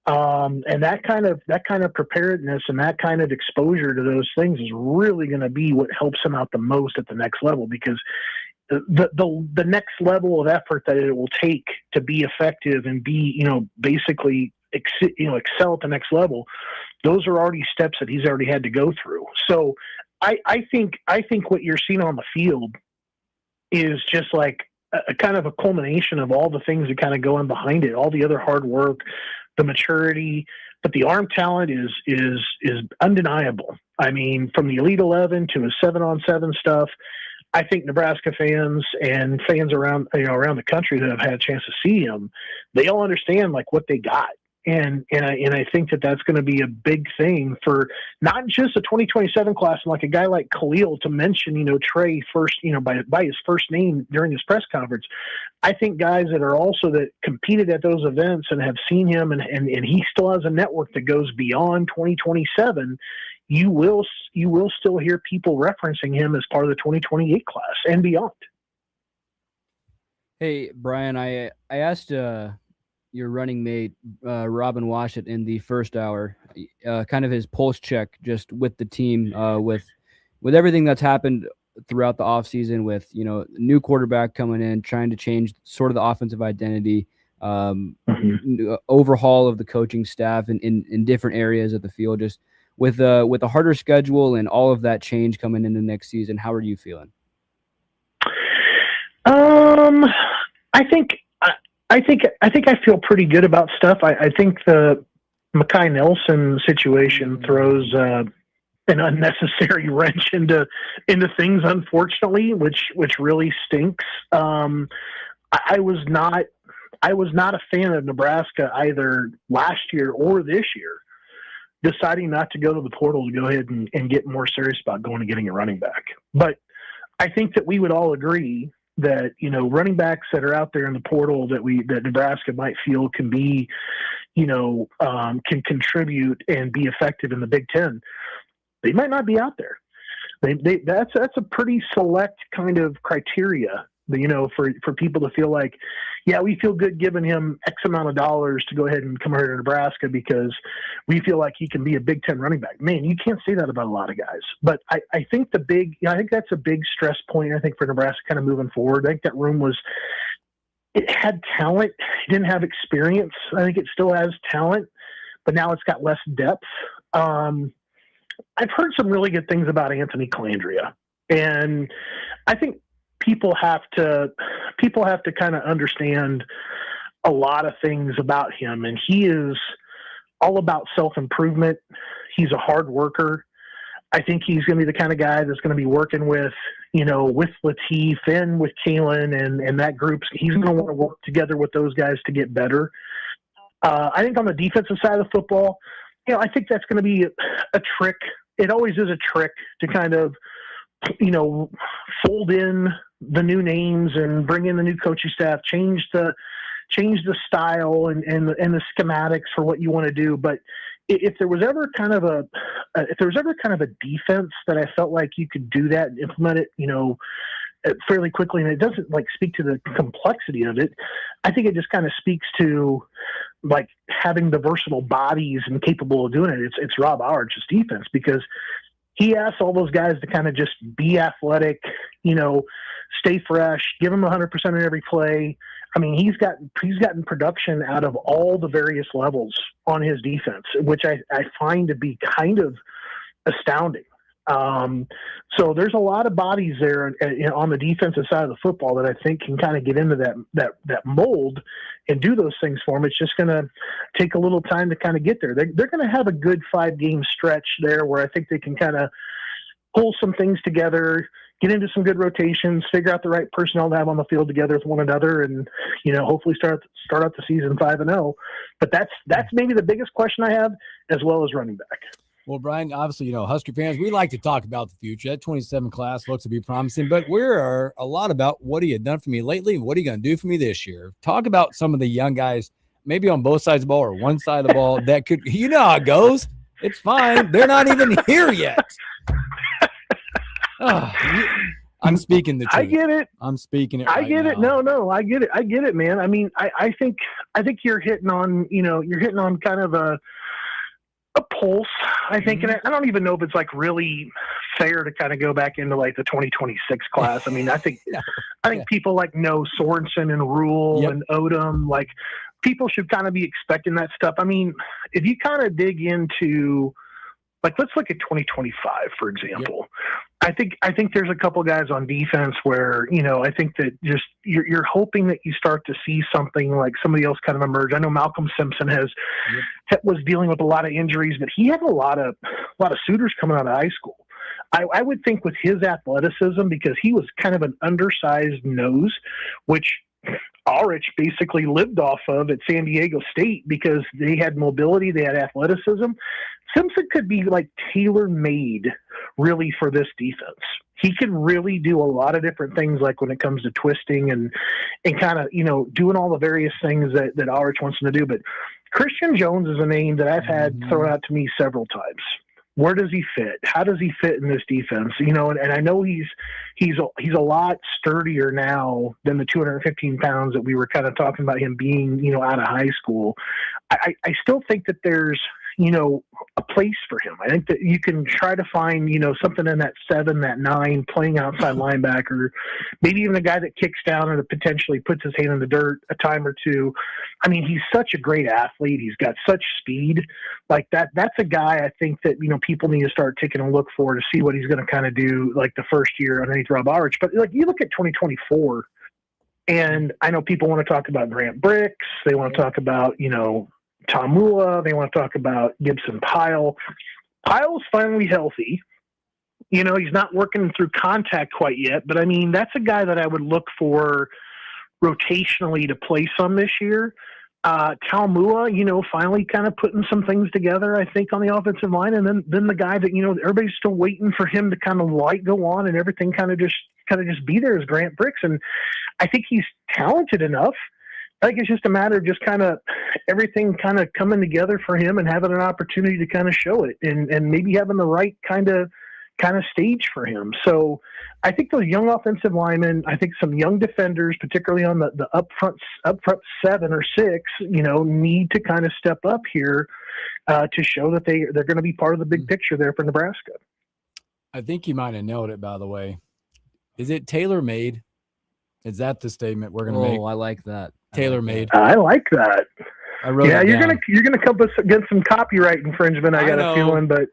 And that kind of preparedness and that kind of exposure to those things is really going to be what helps him out the most at the next level, because the next level of effort that it will take to be effective and be, basically, excel at the next level, those are already steps that he's already had to go through. So I think what you're seeing on the field is just like a kind of a culmination of all the things that kind of go in behind it, all the other hard work, the maturity, but the arm talent is undeniable. I mean, from the Elite 11 to his 7-on-7 stuff, I think Nebraska fans and fans around the country that have had a chance to see him, they all understand like what they got. And I think that's going to be a big thing for not just the 2027 class, and like a guy like Khalil to mention, Trey first, by his first name during his press conference. I think guys that are also that competed at those events and have seen him, and he still has a network that goes beyond 2027. You will still hear people referencing him as part of the 2028 class and beyond. Hey, Brian, I asked your running mate, Robin Washut, in the first hour, kind of his pulse check just with the team, with everything that's happened throughout the offseason, with, new quarterback coming in, trying to change sort of the offensive identity, overhaul of the coaching staff in different areas of the field, just with a harder schedule and all of that change coming into next season. How are you feeling? I think I feel pretty good about stuff. I think the Mekhi Nelson situation throws an unnecessary wrench into things, unfortunately, which really stinks. I was not a fan of Nebraska either last year or this year, deciding not to go to the portal to go ahead and get more serious about going and getting a running back. But I think that we would all agree that, running backs that are out there in the portal that Nebraska might feel can be, can contribute and be effective in the Big Ten, they might not be out there. That's a pretty select kind of criteria, for people to feel like, yeah, we feel good giving him X amount of dollars to go ahead and come here to Nebraska because we feel like he can be a Big Ten running back. Man, you can't say that about a lot of guys. But I think I think that's a big stress point, I think, for Nebraska kind of moving forward. I think that room it had talent. It didn't have experience. I think it still has talent, but now it's got less depth. I've heard some really good things about Anthony Calandria, and I think people have to kind of understand a lot of things about him. And he is all about self-improvement. He's a hard worker. I think he's going to be the kind of guy that's going to be working with Latif and with Kalen and that group. He's going to want to work together with those guys to get better. I think on the defensive side of the football, I think that's going to be a trick. It always is a trick to kind of, fold in the new names and bring in the new coaching staff, change the style and the schematics for what you want to do. But if there was ever kind of a defense that I felt like you could do that and implement it, fairly quickly, and it doesn't speak to the complexity of it. I think it just kind of speaks to having the versatile bodies and capable of doing it. It's Rob Auert's defense, because he asks all those guys to kind of just be athletic, stay fresh, give them 100% in every play. I mean, he's gotten production out of all the various levels on his defense, which I find to be kind of astounding. So there's a lot of bodies there on the defensive side of the football that I think can kind of get into that mold and do those things for them. It's just going to take a little time to kind of get there. They're going to have a good 5-game stretch there where I think they can kind of pull some things together, get into some good rotations, figure out the right personnel to have on the field together with one another, and hopefully start out the season 5-0. But that's maybe the biggest question I have, as well as running back. Well, Brian, obviously, Husker fans, we like to talk about the future. That 27 class looks to be promising, but we're a lot about what have you done for me lately and what are you going to do for me this year? Talk about some of the young guys, maybe on both sides of the ball or one side of the ball that could, how it goes. It's fine. They're not even here yet. I'm speaking the truth. I get it. I'm speaking it. I get it. No, I get it. I get it, man. I mean, I think you're hitting on, kind of a pulse, I think. And I don't even know if it's like really fair to kind of go back into like the 2026 class. I mean, I think people like Sorensen and Rule and Odom, like people should kind of be expecting that stuff. I mean, if you kind of dig into, like, let's look at 2025, for example. I think there's a couple guys on defense where, I think that just you're hoping that you start to see something like somebody else kind of emerge. I know Malcolm Simpson was dealing with a lot of injuries, but he had a lot of suitors coming out of high school. I would think with his athleticism, because he was kind of an undersized nose, which Ulrich basically lived off of at San Diego State because they had mobility, they had athleticism. Simpson could be like tailor-made really for this defense. He could really do a lot of different things, like when it comes to twisting and kind of, doing all the various things that Ulrich wants him to do. But Christian Jones is a name that I've had thrown out to me several times. Where does he fit? How does he fit in this defense? And I know he's a lot sturdier now than the 215 pounds that we were kind of talking about him being, out of high school. I still think that there's, a place for him. I think that you can try to find, something in that 7, that 9, playing outside linebacker, maybe even a guy that kicks down or potentially puts his hand in the dirt a time or two. I mean, he's such a great athlete. He's got such speed like that. That's a guy I think that, people need to start taking a look for to see what he's going to kind of do like the first year underneath Rob Ulrich. But like you look at 2024, and I know people want to talk about Grant Bricks. They want to talk about, Tamua. They want to talk about Gibson Pyle. Pyle's finally healthy. He's not working through contact quite yet, but I mean, that's a guy that I would look for rotationally to play some this year. Talmua, finally kind of putting some things together, I think, on the offensive line. And then the guy that, everybody's still waiting for him to kind of light go on and everything kind of just be there is Grant Bricks. And I think he's talented enough. I think it's just a matter of just kind of everything kind of coming together for him and having an opportunity to kind of show it and maybe having the right kind of stage for him. So I think those young offensive linemen, I think some young defenders, particularly on the up front 7 or 6, need to kind of step up here to show that they're going to be part of the big picture there for Nebraska. I think you might have nailed it, by the way. Is it tailor-made? Is that the statement we're going to make? Oh, I like that. Tailor-made. I like that. I wrote it down. You're gonna come up against some copyright infringement. I got a feeling, but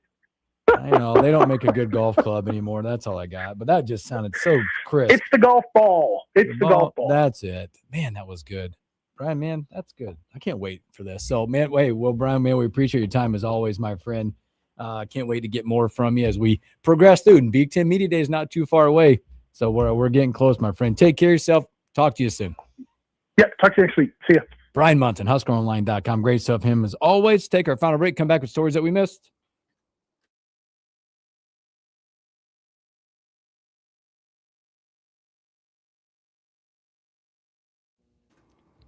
I know they don't make a good golf club anymore. That's all I got. But that just sounded so crisp. It's the golf ball. It's the golf ball. That's it. Man, that was good. Brian, man, that's good. I can't wait for this. So, man, Brian, man, we appreciate your time as always, my friend. Can't wait to get more from you as we progress through. And Big Ten Media Day is not too far away, so we're getting close, my friend. Take care of yourself. Talk to you soon. Yep. Talk to you next week. See ya. Brian Munton, HuskerOnline.com. Great stuff. Him as always. Take our final break. Come back with stories that we missed.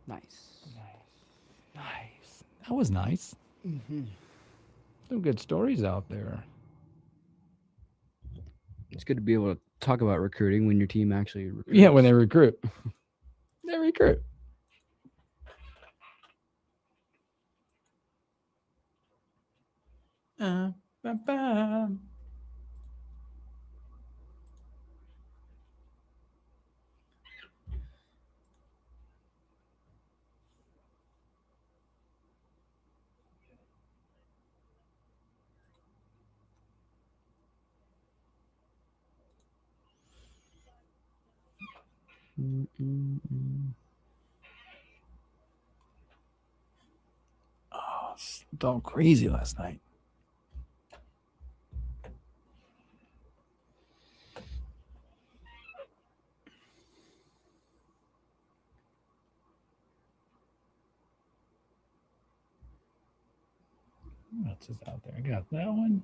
Nice. That was nice. Mm-hmm. Some good stories out there. It's good to be able to talk about recruiting when your team actually recruits. Yeah, when they recruit. They recruit. Oh, slept all crazy last night. What else is out there? I got that one.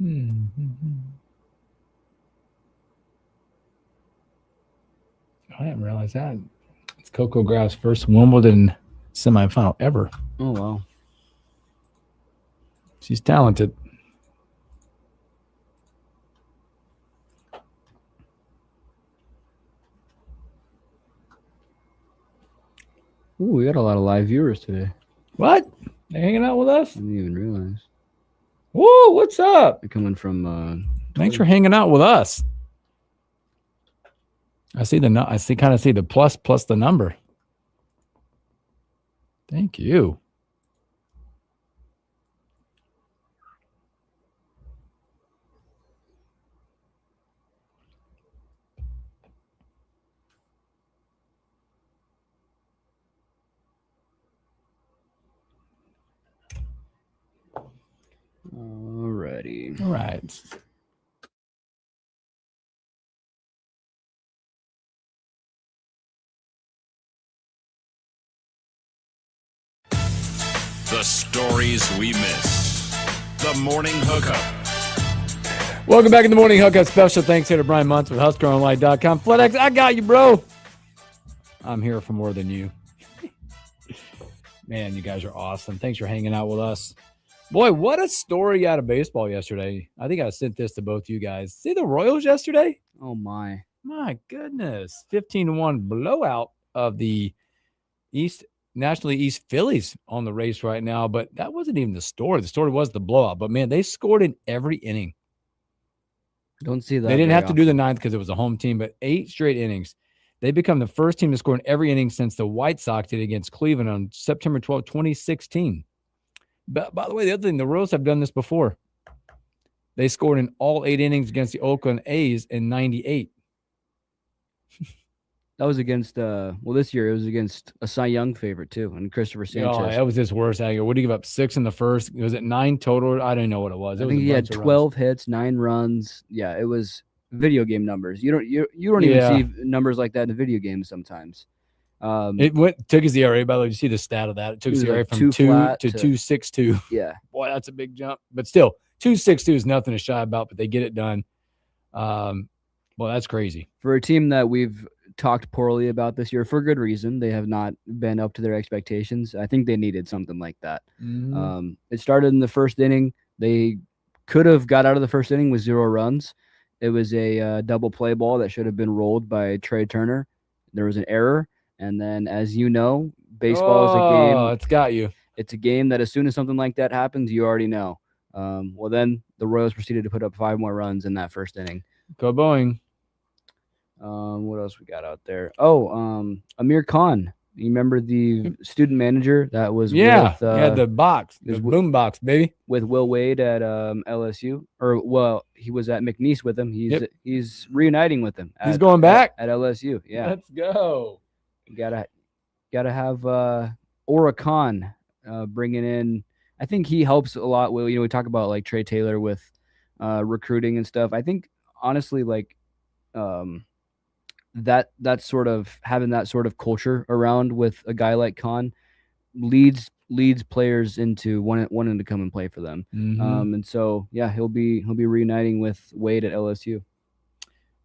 I didn't realize that. It's Coco Gauff's first Wimbledon semifinal ever. Oh, wow. She's talented. Ooh, we got a lot of live viewers today. What? They hanging out with us? I didn't even realize. Whoa, what's up? They're coming from. Thanks for hanging out with us. I see kind of see the plus the number. Thank you. Alrighty. All right. The stories we miss. The Morning Hookup. Welcome back in the Morning Hookup. Special thanks here to Brian Muntz with HuskerOnline.com. FloodX, I got you, bro. I'm here for more than you. Man, you guys are awesome. Thanks for hanging out with us. Boy, what a story out of baseball yesterday. I think I sent this to both you guys. See the Royals yesterday? Oh, my. My goodness. 15-1 blowout of the National League East Phillies on the race right now. But that wasn't even the story. The story was the blowout. But, man, they scored in every inning. Don't see that. They didn't have to do the ninth because it was a home team, but 8 straight innings. They become the first team to score in every inning since the White Sox did against Cleveland on September 12, 2016. But by the way, the other thing, the Royals have done this before. They scored in all 8 innings against the Oakland A's in 98. That was against, this year it was against a Cy Young favorite too, and Christopher Sanchez. Oh, that was his worst angle. What did he give up? 6 in the first? Was it 9 total? I don't know what it was. I think he had 12 hits, 9 runs. Yeah, it was video game numbers. You don't even see numbers like that in video games sometimes. Took his ERA, by the way. You see the stat of that? It took his ERA from 2 to 2.62. Yeah. Boy, that's a big jump. But still, 2.62 is nothing to shy about, but they get it done. Well, that's crazy. For a team that we've talked poorly about this year for good reason, they have not been up to their expectations. I think they needed something like that. Mm-hmm. It started in the first inning. They could have got out of the first inning with 0 runs. It was a double play ball that should have been rolled by Trey Turner. There was an error. And then, as you know, baseball is a game. Oh, it's got you. It's a game that as soon as something like that happens, you already know. Well, then the Royals proceeded to put up 5 more runs in that first inning. Go Boeing. What else we got out there? Oh, Amir Khan. You remember the student manager that was with the box, the boom box, baby, with Will Wade at LSU, he was at McNeese with him. He's reuniting with him. He's going back at LSU. Yeah, let's go. You gotta have Ora Khan bringing in. I think he helps a lot. Well, we talk about like Trey Taylor with recruiting and stuff. I think honestly, like that sort of having that sort of culture around with a guy like Khan leads leads players into wanting to come and play for them. Mhm. And so he'll be reuniting with Wade at LSU.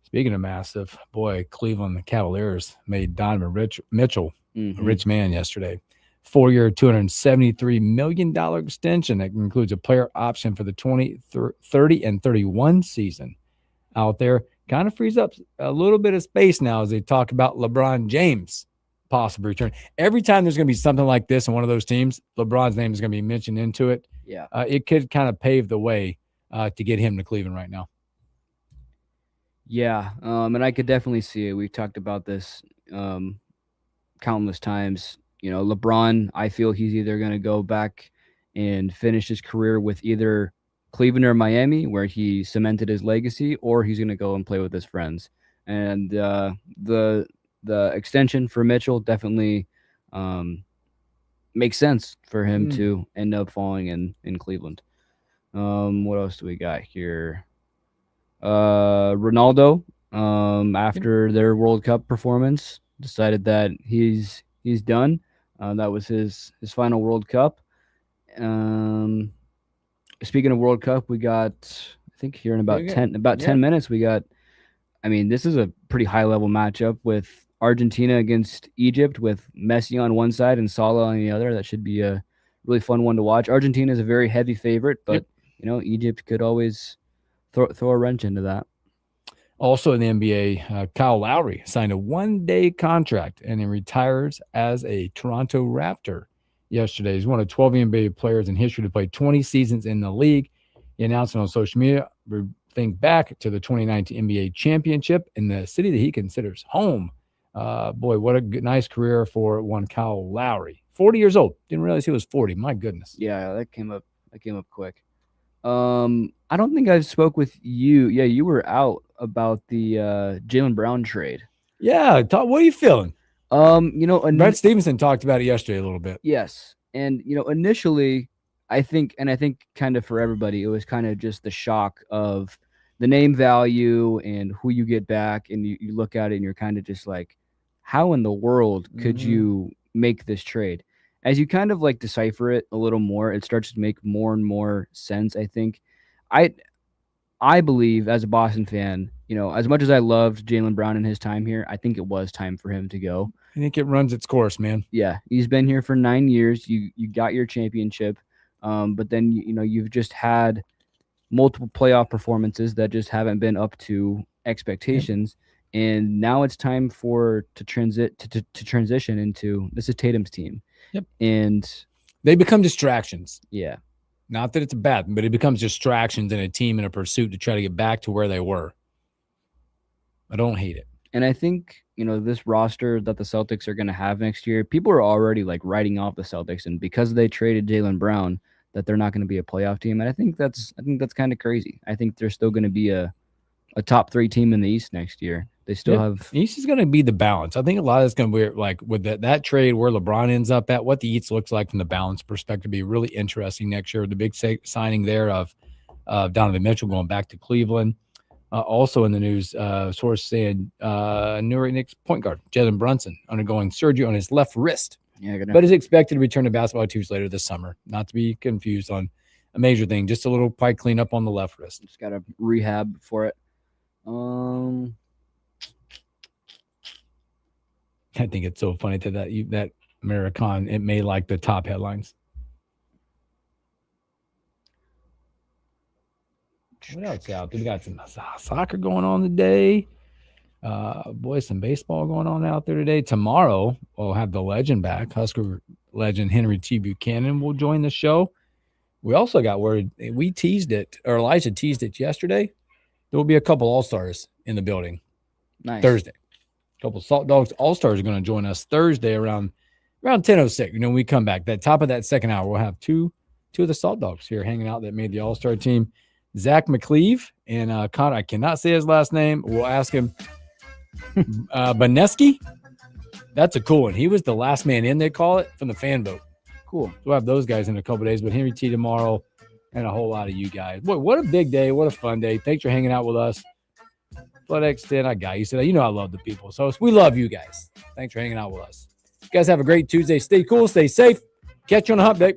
Speaking of massive, boy, Cleveland Cavaliers made Donovan Mitchell a rich man yesterday. 4-year, $273 million extension that includes a player option for the 2030 and 31 season out there. Kind of frees up a little bit of space now as they talk about LeBron James possible return. Every time there's going to be something like this in one of those teams, LeBron's name is going to be mentioned into it. Yeah. It could kind of pave the way to get him to Cleveland right now. Yeah, and I could definitely see it. We've talked about this countless times. You know, LeBron, I feel he's either going to go back and finish his career with either Cleveland or Miami, where he cemented his legacy, or he's going to go and play with his friends. And the extension for Mitchell definitely makes sense for him to end up falling in Cleveland. What else do we got here? Ronaldo, after their World Cup performance, decided that he's done. That was his final World Cup. Speaking of World Cup, we got, I think here in about 10 minutes, we got, I mean, this is a pretty high level matchup with Argentina against Egypt, with Messi on one side and Salah on the other. That should be a really fun one to watch. Argentina is a very heavy favorite, but you know, Egypt could always throw a wrench into that. Also in the NBA, Kyle Lowry signed a one-day contract and he retires as a Toronto Raptor yesterday. He's one of 12 NBA players in history to play 20 seasons in the league. He announced it on social media. Think back to the 2019 NBA championship in the city that he considers home. Boy, what a nice career for one Kyle Lowry. 40 years old. Didn't realize he was 40. My goodness. Yeah, that came up quick. I don't think I spoke with you. Yeah, you were out about the Jaylen Brown trade. Yeah, what are you feeling? You know, Brett Stevenson talked about it yesterday a little bit. Yes, and you know, initially, I think kind of for everybody, it was kind of just the shock of the name value and who you get back, and you look at it and you're kind of just like, how in the world could you make this trade? As you kind of like decipher it a little more, it starts to make more and more sense. I think, I believe as a Boston fan, you know, as much as I loved Jaylen Brown in his time here, I think it was time for him to go. I think it runs its course, man. Yeah, he's been here for 9 years. You got your championship, but then you know you've just had multiple playoff performances that just haven't been up to expectations. And now it's time to transition into, this is Tatum's team. Yep. And they become distractions. Yeah. Not that it's bad, but it becomes distractions in a team in a pursuit to try to get back to where they were. I don't hate it. And I think, you know, this roster that the Celtics are going to have next year, people are already like writing off the Celtics, and because they traded Jaylen Brown, that they're not going to be a playoff team. And I think that's kind of crazy. I think they're still going to be a top 3 team in the East next year. They still have. East is going to be the balance. I think a lot of it's going to be like with that trade where LeBron ends up at, what the East looks like from the balance perspective, be really interesting next year. The big signing there of Donovan Mitchell going back to Cleveland. Also in the news, source saying New York Knicks point guard Jalen Brunson undergoing surgery on his left wrist, but is expected to return to basketball 2 weeks later this summer. Not to be confused on a major thing, just a little probably clean up on the left wrist. Just got to rehab for it. I think it's so funny that American, it made like the top headlines. What else out there? We got some soccer going on today. Some baseball going on out there today. Tomorrow, we'll have the legend back. Husker legend Henry T. Buchanan will join the show. We also got word, we teased it, or Elijah teased it yesterday. There will be a couple All-Stars in the building. Nice. Thursday. A couple Salt Dogs All-Stars are going to join us Thursday around 10:06. You know, when we come back, that top of that second hour, we'll have two of the Salt Dogs here hanging out that made the All-Star team. Zach McCleve and Connor, I cannot say his last name. We'll ask him. Baneski? That's a cool one. He was the last man in, they call it, from the fan vote. Cool. We'll have those guys in a couple days, but Henry T tomorrow and a whole lot of you guys. Boy, what a big day. What a fun day. Thanks for hanging out with us. But extend, I got you. So you know I love the people. So we love you guys. Thanks for hanging out with us. You guys have a great Tuesday. Stay cool. Stay safe. Catch you on the hump day.